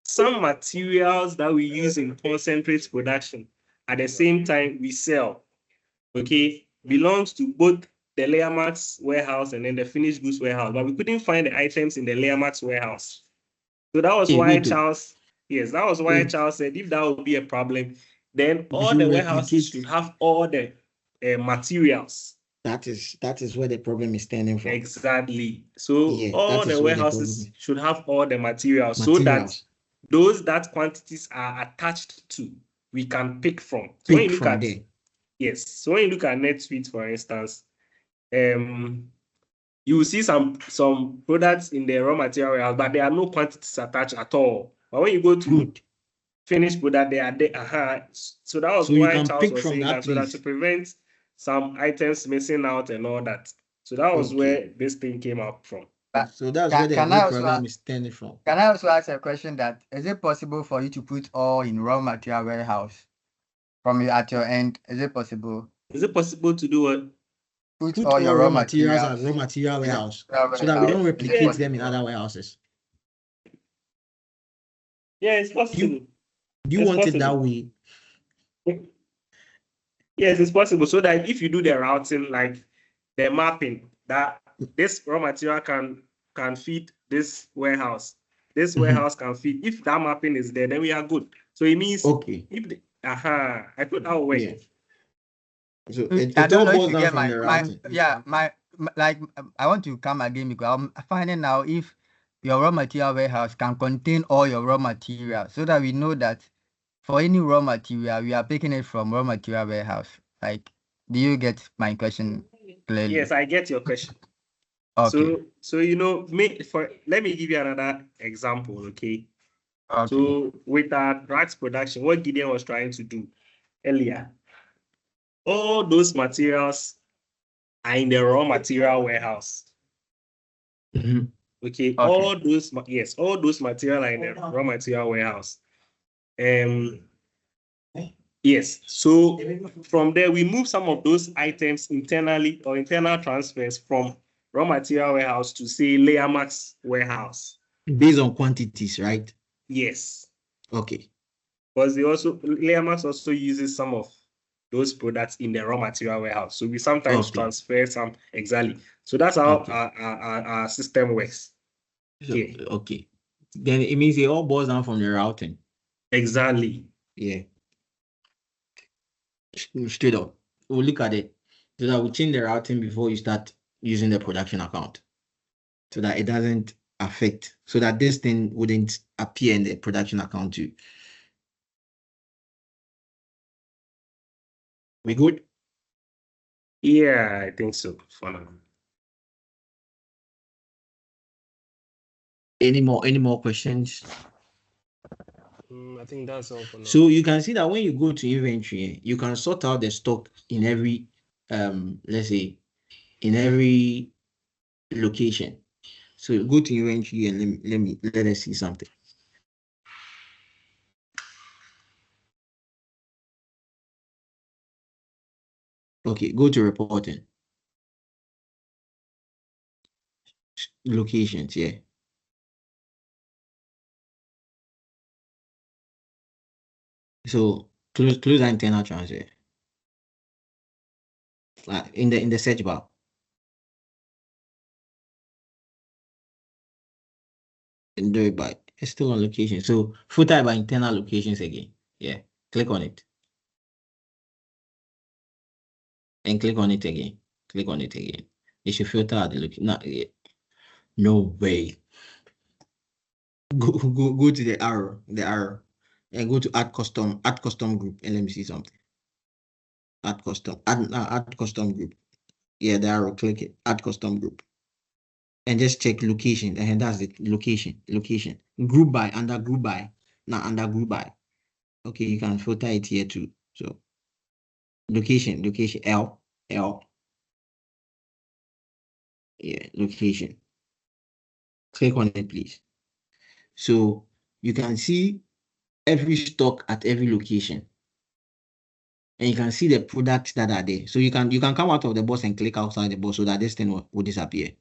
some materials that we use in concentrate production at the same time we sell, okay, belongs to both the layer marks warehouse and then the finished goods warehouse. But we couldn't find the items in the layer marks warehouse. So that was why Charles said if that would be a problem, then all the warehouses should have all the materials. That is where the problem is stemming from. Exactly. So Yeah, all that is the where the warehouses problem is. should have all the materials so that those that quantities are attached to, we can pick from. So when you look at there. yes, so when you look at NetSuite, for instance, you will see some products in the raw material warehouse, but there are no quantities attached at all. But when you go to finished product, they are there. So that was why Charles was saying that, so that to prevent some items missing out and all that. So that was where this thing came up from. So that's where the whole problem is stemming from. Can I also ask a question that is it possible for you to put all in raw material warehouse at your end? Is it possible? Is it possible to do what? Put all your raw materials at raw material warehouse so that we don't replicate them in other warehouses. Yeah, it's possible. Do you want it that way? Yes, it's possible. So that if you do the routing, like the mapping, that this raw material can feed this warehouse. This warehouse can feed. If that mapping is there, then we are good. So it means if the, I thought that would work. Yeah. So it all boils down from the routing. I want to come again because I'm finding now if your raw material warehouse can contain all your raw material so that we know that for any raw material, we are picking it from raw material warehouse. Like, do you get my question clearly? Yes, I get your question. Okay. So let me give you another example, okay? So with our drugs production, what Gideon was trying to do earlier, all those materials are in the raw material warehouse. Okay, all those material are in the raw material warehouse. Yes, so from there we move some of those items internally or internal transfers from raw material warehouse to say layer max warehouse. Based on quantities, right? Yes. Okay. Because layer max also uses some of those products in the raw material warehouse. So we sometimes transfer some exactly. So that's how our system works. Okay. Then it means it all boils down from the routing. Exactly. Yeah. Straight up. We'll look at it. So that we change the routing before you start using the production account. So that it doesn't affect. So that this thing wouldn't appear in the production account too. We good? Yeah, I think so for now. Any more questions? I think that's all for now. So you can see that when you go to inventory, you can sort out the stock in every let's say in every location. So go to inventory and let us see something. Okay, go to reporting. Locations, yeah. So close the internal transfer. In the search bar. And do it by it's still on location. So filter by internal locations again. Yeah. Click on it. And click on it again. Click on it again. It should filter at the location. No way. Go to the arrow, and go to add custom group, and let me see something. Add custom group. Yeah, the arrow, click it, add custom group. And just check location, and that's it. Location. Group by, under group by. Now under group by. Okay, you can filter it here too. So location, L. Yeah, location. Click on it, please. So you can see every stock at every location. And you can see the products that are there. So you can come out of the box and click outside the box so that this thing will disappear.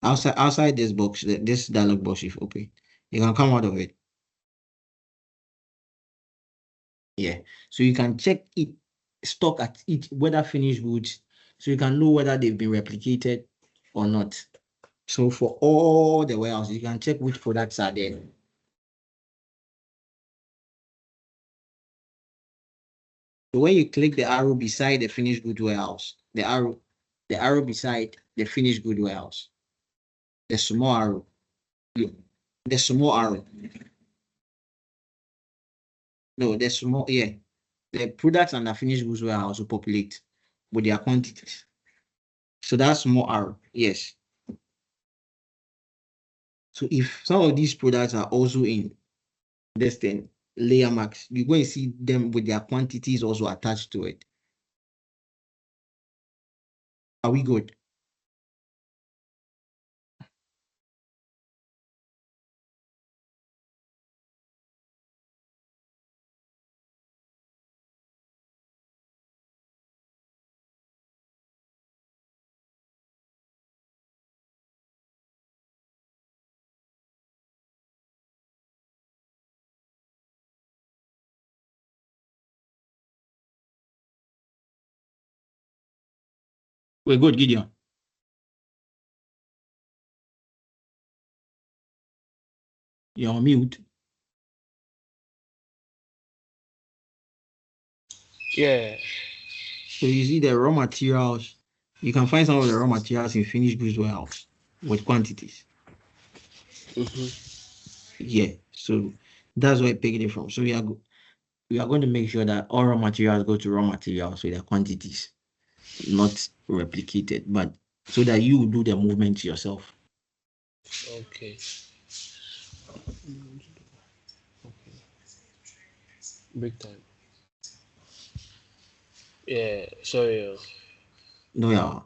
Outside this box, this dialog box, if open, you can come out of it. Yeah. So you can check it stock at each, whether finished goods, so you can know whether they've been replicated or not. So for all the warehouses, you can check which products are there. So when you click the arrow beside the finished good warehouse, the arrow beside the finished good warehouse, the small arrow, the small arrow. No, the small, yeah. The products and the finished goods warehouse will populate with their quantities. So that's small arrow, yes. So if some of these products are also in this thing, layer marks, you're going to see them with their quantities also attached to it. Are we good? We're good, Gideon. You're on mute. Yeah. So you see the raw materials. You can find some of the raw materials in finished goods warehouse with quantities. Yeah. So that's where I picked it from. So we are going to make sure that all raw materials go to raw materials with their quantities, not replicated, but so that you do the movement yourself. Okay. Big time. Yeah, sorry. No, yeah.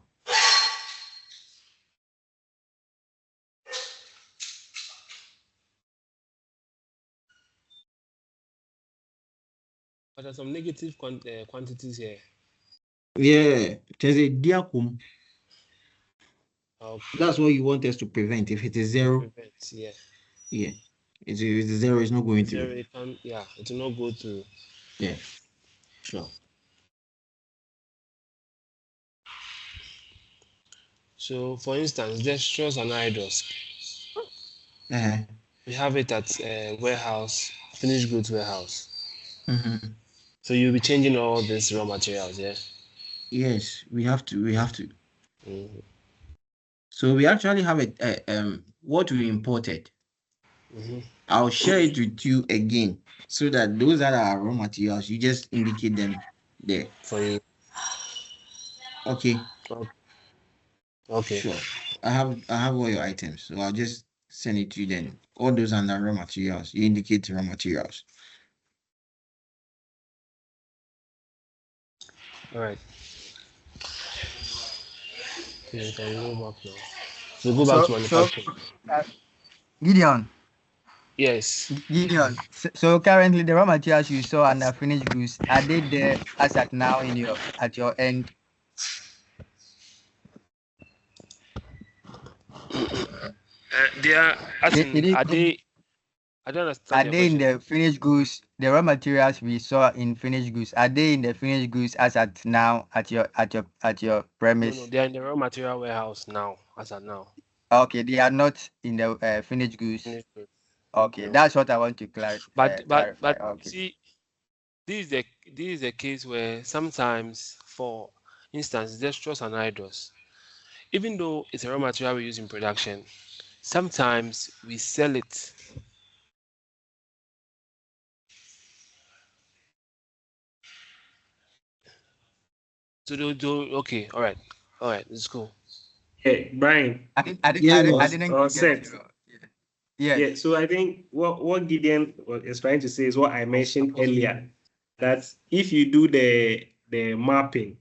But there's some negative quantities here. Yeah, there's a diacum. Okay. That's what you want us to prevent. If it is zero, Yeah. yeah. If it's zero, it's not going Zero, through. it can, yeah, it will not go through. Yeah, sure. So, for instance, gestures and idols. We have it at warehouse, finished goods warehouse. So you'll be changing all these raw materials, yeah? Yes, we have to. So we actually have what we imported. I'll share it with you again so that those that are raw materials, you just indicate them there. For you. Okay. Okay. Sure. I have all your items, so I'll just send it to you then. All those are the raw materials. You indicate the raw materials. All right. Okay, can go back now. So go back to manufacturing. uh, Gideon, Yes. Gideon. So currently the raw materials you saw under finished goods, are they there as at now in your at your end? They are, as They, in, they, are they, they? I don't are understand your they in question. the finished goods? The raw materials we saw in finished goods, are they in the finished goods as at now at your No, premise? they are in the raw material warehouse now, as of now. Okay, they are not in the finished goods. Finished goods. Okay, No. that's what I want to clarify. But Okay. see, this is a case where sometimes, for instance, dextrose and hydrous, even though it's a raw material we use in production, sometimes we sell it. So they'll do, okay, all right, let's go. Yeah, Brian. Yes, I boss. didn't Or get set. you. Yes. Yeah, so I think what Gideon is trying to say is what I mentioned earlier, that if you do the mapping,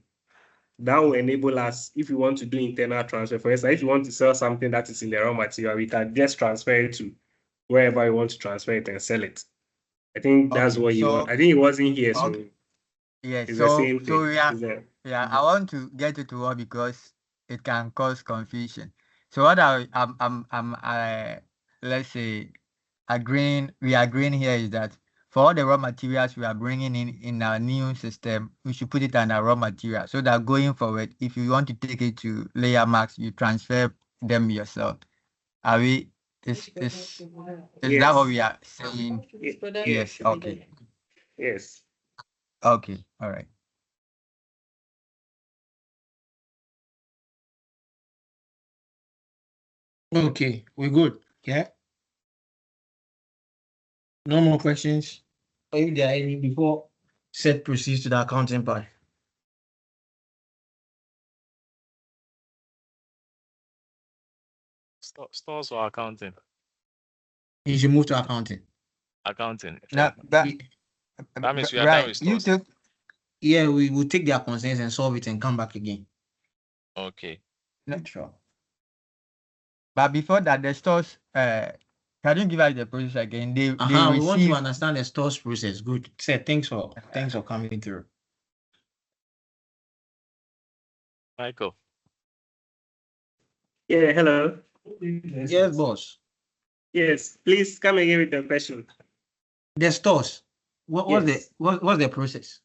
that will enable us, if you want to do internal transfer, for instance, if you want to sell something that is in the raw material, we can just transfer it to wherever you want to transfer it and sell it. I think that's Okay, what you so want. I think it wasn't here, so okay. Yes. it's the same So thing. yeah, I want to get it to all because it can cause confusion. So what I let's say we agreeing here is that for all the raw materials we are bringing in our new system, we should put it under raw material so that going forward, if you want to take it to layer marks, you transfer them yourself. Are we? Is that what we are saying? Yes. Okay. Yes. Okay. All right. Okay, we're good. Yeah. No more questions. Are you there any before set proceeds to the accounting part? Stores or accounting? You should move to accounting. Accounting. Now, That means we are done with you stores. took Yeah, we will take their concerns and solve it and come back again. Okay. not sure. But before that, the stores can you give us the process again? They We want to receive understand the stores process. Good. Say thanks for coming through. Michael. Yeah, hello. Yes, boss. Yes, please come again with the question. The stores. What's the process?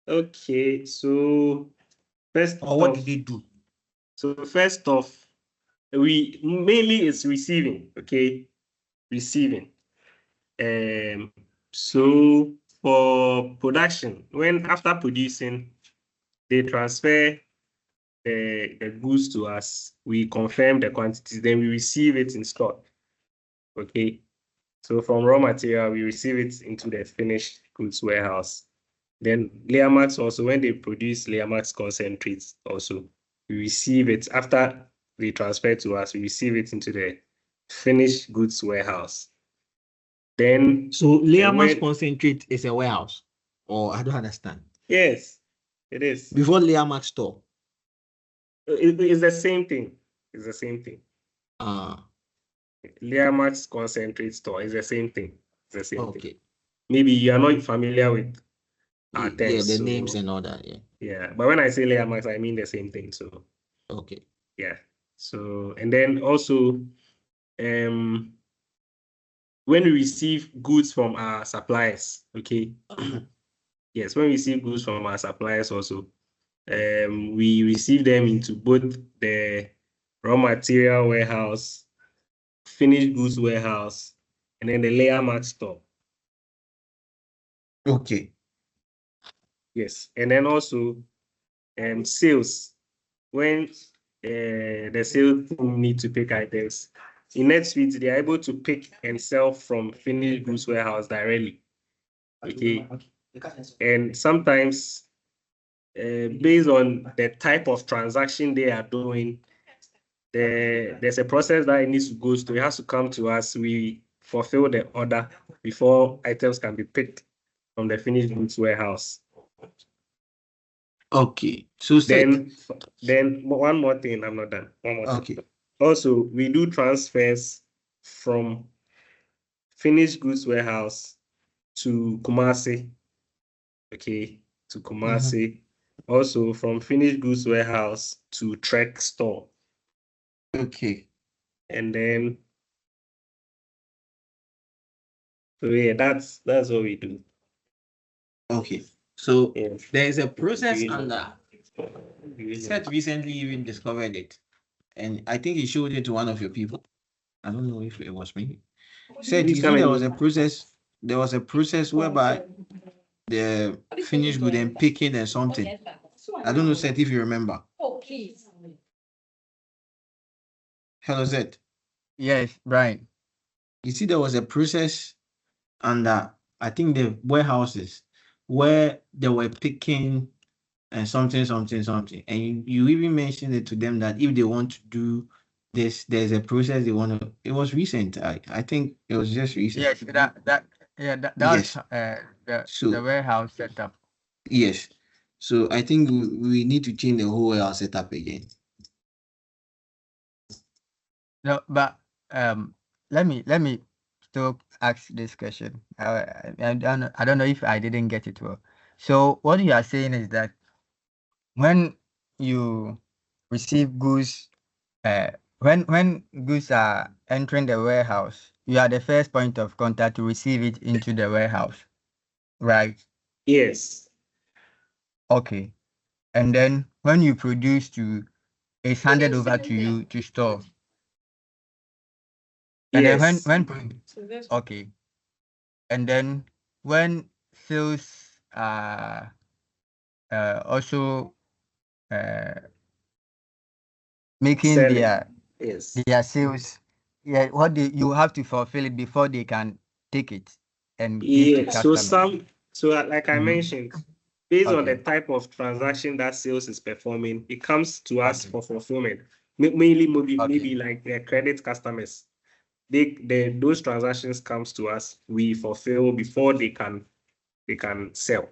Okay, so first Or what off, did they do? so first off, we mainly is receiving, okay? Receiving. So for production, when after producing, they transfer the goods to us, we confirm the quantities, then we receive it in stock. Okay. So from raw material, we receive it into the finished goods warehouse. Then layer marks also, when they produce layer marks concentrates also, we receive it after they transfer to us, we receive it into the finished goods warehouse. Then So layer mask concentrate is a warehouse, or I don't understand. Yes, it is. Before layer mask store. It's the same thing. It's the same thing. Layer marks concentrate store is the same thing. It's the same thing. Maybe you are not familiar with our terms. Yeah, the names and all that. Yeah. Yeah, but when I say layer marks, I mean the same thing. So okay. Yeah. So and then also, when we receive goods from our suppliers, okay. Yes, when we receive goods from our suppliers also, we receive them into both the raw material warehouse, finished goods warehouse, and then the layer mark store. Okay. Yes, and then also sales. When the sales team need to pick items, in NetSuite, they are able to pick and sell from finished goods warehouse directly. Okay, and sometimes based on the type of transaction they are doing, there's a process that it needs to go through. It has to come to us. We fulfill the order before items can be picked from the finished goods warehouse. Okay. So Then one more thing, I'm not done. One more thing. okay. Also, we do transfers from finished goods warehouse to Kumasi. Okay, to Kumasi. Also, from finished goods warehouse to Trek store. Okay. And then, so yeah, that's what we do. Okay. So Yeah. there is a process under. Seth recently even discovered it, and I think he showed it to one of your people. I don't know if it was me. Seth, you see, there was a process. There was a process whereby the finished good and picking and something. I don't know, Seth, if you remember. Oh, please. Hello, Seth. Yes, Brian. You see, there was a process under, I think, the warehouses where they were picking and something. And you even mentioned it to them that if they want to do this, there's a process they want to. It was recent. I think it was just recent. Yes, that Yes. was So the warehouse setup. yes. So I think we need to change the whole warehouse setup again. No, but let me still ask this question. I don't know if I didn't get it well. So what you are saying is that when you receive goods, when goods are entering the warehouse, you are the first point of contact to receive it into the warehouse, right? Yes. Okay. And then when you produce it's handed over to you to store. And Yes. then okay. And then when sales are also making Selling. Yes. their sales, yeah, you have to fulfill it before they can take it and give to Yeah. So customers. like I Mhm. mentioned, based on the Okay. type of transaction that sales is performing, it comes to us Okay. for fulfillment. Mainly maybe Okay. like their credit customers. Those transactions comes to us, we fulfill before they can sell.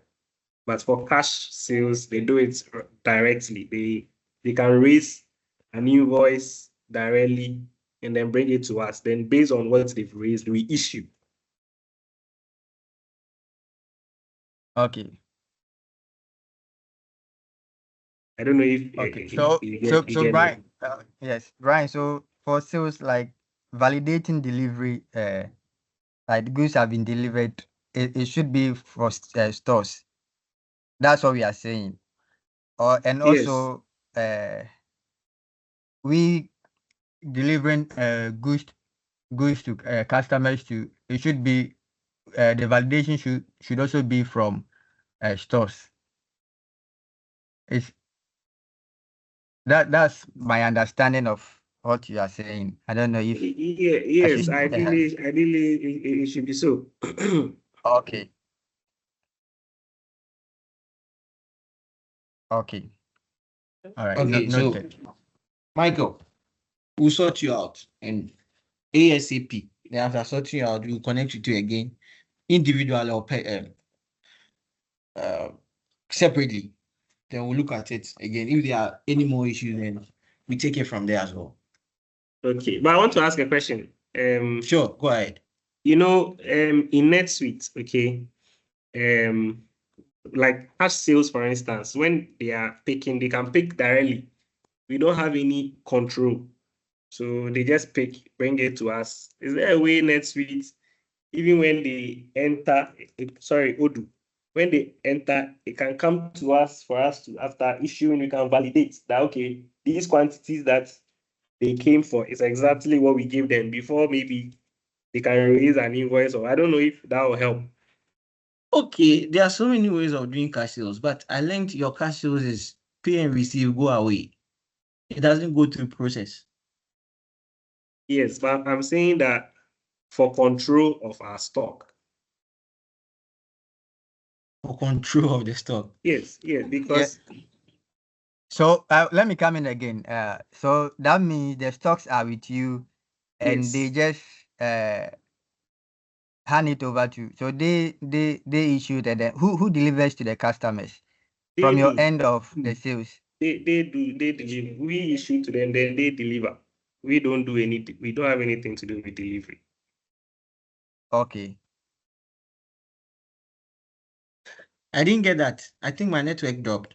But for cash sales, they do it directly. They can raise an invoice directly and then bring it to us. Then based on what they've raised, we issue. Okay. I don't know if Okay. you get me. Brian, yes, Brian. So for sales like validating delivery, like the goods have been delivered, it should be for stores. That's what we are saying. And Yes. also, we delivering goods to customers it should be the validation should also be from stores. It's that's my understanding of what you are saying. I don't know if Yes, should- ideally it should be so. okay. Okay. All right. Okay, so Noted. Michael, we'll sort you out and ASAP. Then after sorting you out, we'll connect with you again, individually or separately. Then we'll look at it again. If there are any more issues, then we take it from there as well. Okay, but I want to ask a question. Sure, go ahead. In NetSuite, okay, like cash sales, for instance, when they are picking, they can pick directly. We don't have any control. So they just pick, bring it to us. Is there a way NetSuite, even when they enter, Odoo, when they enter, it can come to us for us to, after issuing, we can validate that, okay, these quantities that they came for is exactly what we gave them before maybe they can raise an invoice, or I don't know if that will help. Okay, there are so many ways of doing cash sales, but I learned your cash sales is pay and receive, go away. It doesn't go through process. Yes, but I'm saying that for control of our stock. For control of the stock. Yes, because So let me come in again. So that means the stocks are with you, and they Yes. just hand it over to. So they issue it, and then who delivers to the customers from They your do. end of the sales? They deliver. We issue to them, then they deliver. We don't do anything. We don't have anything to do with delivery. Okay. I didn't get that. I think my network dropped.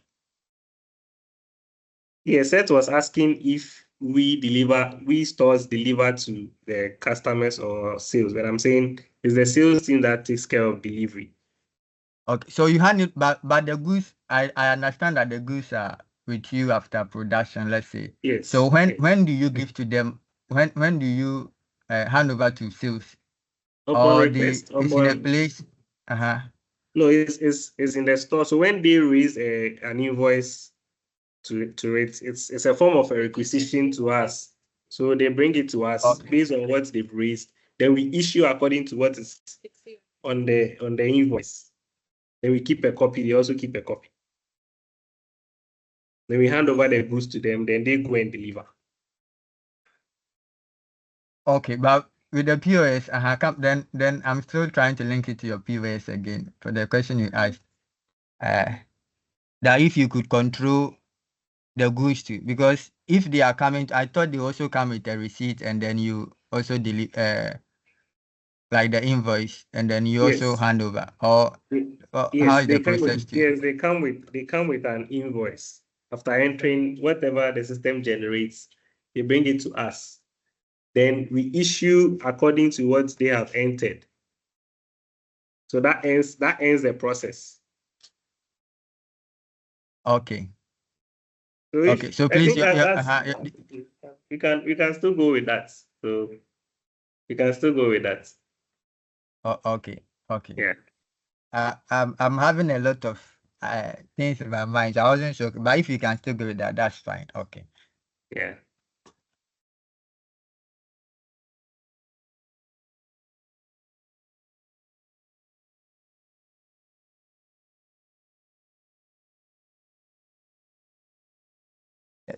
Yes, Seth was asking if we stores deliver to the customers or sales, but I'm saying it's the sales team that takes care of delivery. Okay. So you hand it, but the goods, I understand that the goods are with you after production. Let's say. Yes. So yes. when do you give to them? When do you hand over to sales? Upon Or request, it's in a upon place? no, it's in the store. So when they raise an invoice to it, it's a form of a requisition to us. So they bring it to us Okay. based on what they've raised. Then we issue according to what is on the invoice. Then we keep a copy. They also keep a copy. Then we hand over the goods to them. Then they go and deliver. Okay, but with the POS, then I'm still trying to link it to your POS again for the question you asked. That if you could control the goods too, because if they are coming, I thought they also come with a receipt and then you also deliver like the invoice and then you also Yes. hand over, or how Yes, is they the come process with too? yes, they come with an invoice. After entering whatever the system generates, they bring it to us. Then we issue according to what they have entered. So that ends the process. Okay. So if Okay. So I please, think we can still go with that. So we can still go with that. okay. Okay. Yeah. I'm having a lot of things in my mind. So I wasn't sure, but if you can still go with that, that's fine. Okay. Yeah.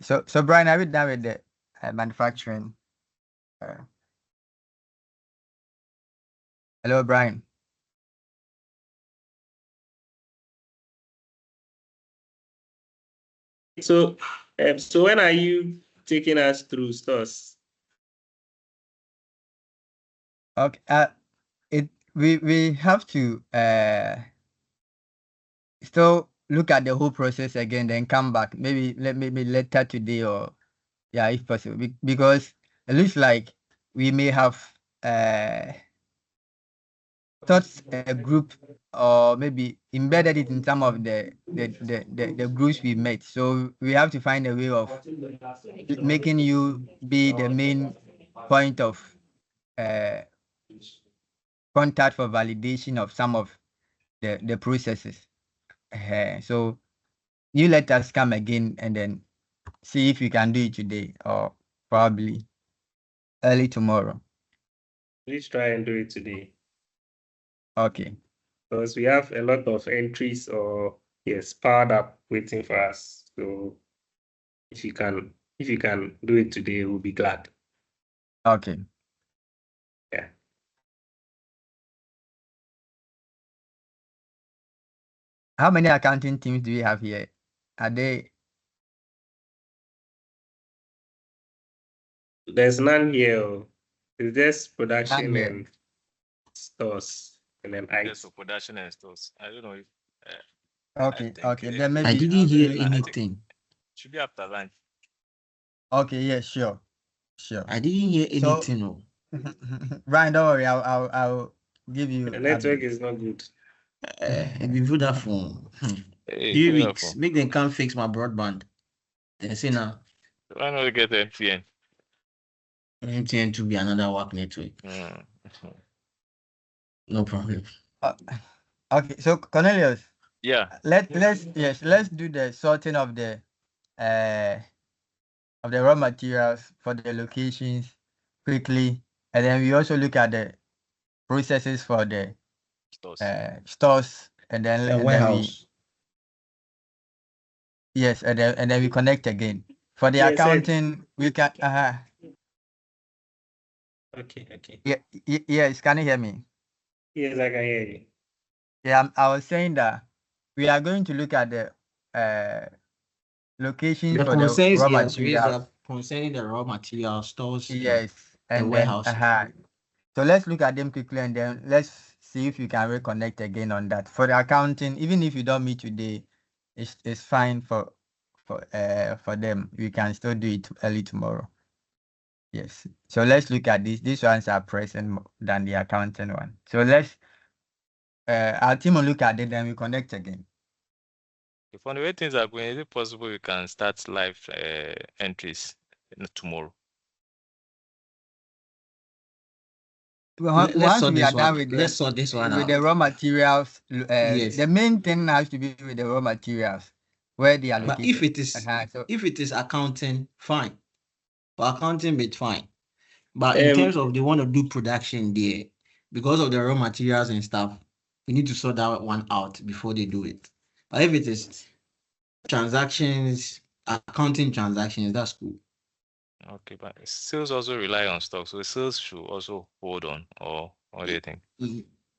So Brian, are we done with the manufacturing? Hello, Brian. So when are you taking us through stores? Okay. We have to still look at the whole process again, then come back. Maybe later today, or yeah, if possible, because it looks like we may have thought a group, or maybe embedded it in some of the groups we met. So we have to find a way of making you be the main point of contact for validation of some of the processes. So you let us come again and then see if we can do it today or probably early tomorrow. Please try and do it today. Okay. Because we have a lot of entries or yes, powered up waiting for us. So if you can do it today, we'll be glad. Okay. Yeah. How many accounting teams do we have here? Are they? There's none here. It's just None production here. and stores and then IT. Just for production and stores. I don't know if Okay. think, Okay. Then I maybe. didn't hear I think anything. should be after lunch. Okay. Yeah. Sure. Sure. I didn't hear So, anything. No. Brian, don't worry. I'll give you. The network updates. is not good. It be Vodafone. Hey, 3 Vodafone. weeks. Make them come fix my broadband. Then say now. Why not get MTN? MTN to be another work network. Mm. No problem. Okay. So Cornelius. Yeah. Let's do the sorting of the raw materials for the locations quickly, and then we also look at the processes for the Stores. stores, and then The warehouse. Yes, and then we connect again. For the Yes, accounting, we can. Okay. Yes, can you hear me? Yes, I can hear you. Yeah, I was saying that we are going to look at the locations The for the concerns, raw yes, raised materials. up concerning the raw material stores and Yes, the and then warehouse. so let's look at them quickly and then let's see if you can reconnect again on that. For the accounting, even if you don't meet today, it's fine for them. We can still do it early tomorrow. Yes. So let's look at this. These ones are present than the accounting one. So let's our team will look at it, then we connect again. If on the way things are going, is it possible we can start live entries tomorrow? Once Let's sort we are this done one. with Let's sort this one with out. the raw materials, Yes. the main thing has to be with the raw materials where they are But located. if it is So if it is accounting, fine. For accounting, it's fine. But in terms of they want to do production there, because of the raw materials and stuff, we need to sort that one out before they do it. But if it is transactions, accounting transactions, that's cool. Okay, but sales also rely on stock, so sales should also hold on, or what do you think?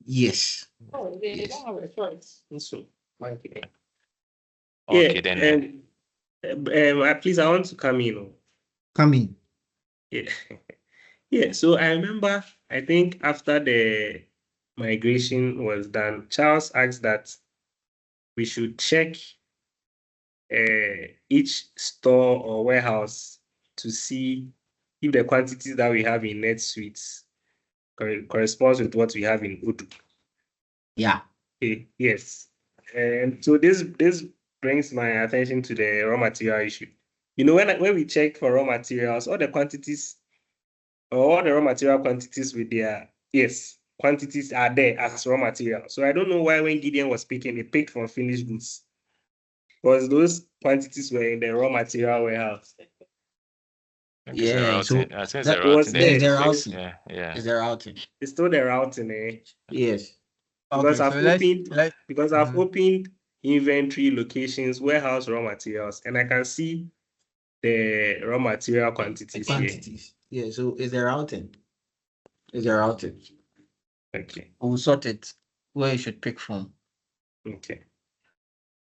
Yes. Oh, they Yes. don't have a choice. So, okay. Okay, Yeah, then. please, I want to come in. Come in. Yeah. Yeah, so I remember, I think after the migration was done, Charles asked that we should check each store or warehouse to see if the quantities that we have in NetSuite corresponds with what we have in Odoo. Yeah. Okay, yes. And so this brings my attention to the raw material issue. You know, when we check for raw materials, all the quantities or all the raw material quantities with their quantities are there as raw material. So I don't know why when Gideon was picking, he picked from finished goods. Because those quantities were in the raw material warehouse. Yeah. So I think that was is there. their So routing. Yeah. Is their routing. it's still the routing, eh? Yes. Because okay, I've so I've opened inventory locations, warehouse raw materials, and I can see the raw material quantities here. Yeah. So is their routing. Is their routing. Okay. We'll sort it where you should pick from. Okay.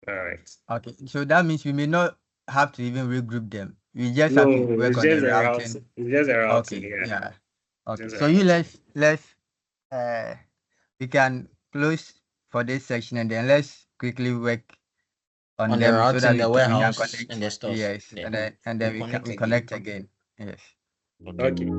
All right. Okay, so that means we may not have to even regroup them. We just No, have to work it's on just the a routing. routing. It's just a routing, Okay, yeah. yeah. Okay, Just a so you routing. let's we can close for this section and then let's quickly work on On the them so that routing, the we can warehouse, connect. and the stores. Yes, Yeah. and then We we connect again. connect again. Yes. Okay.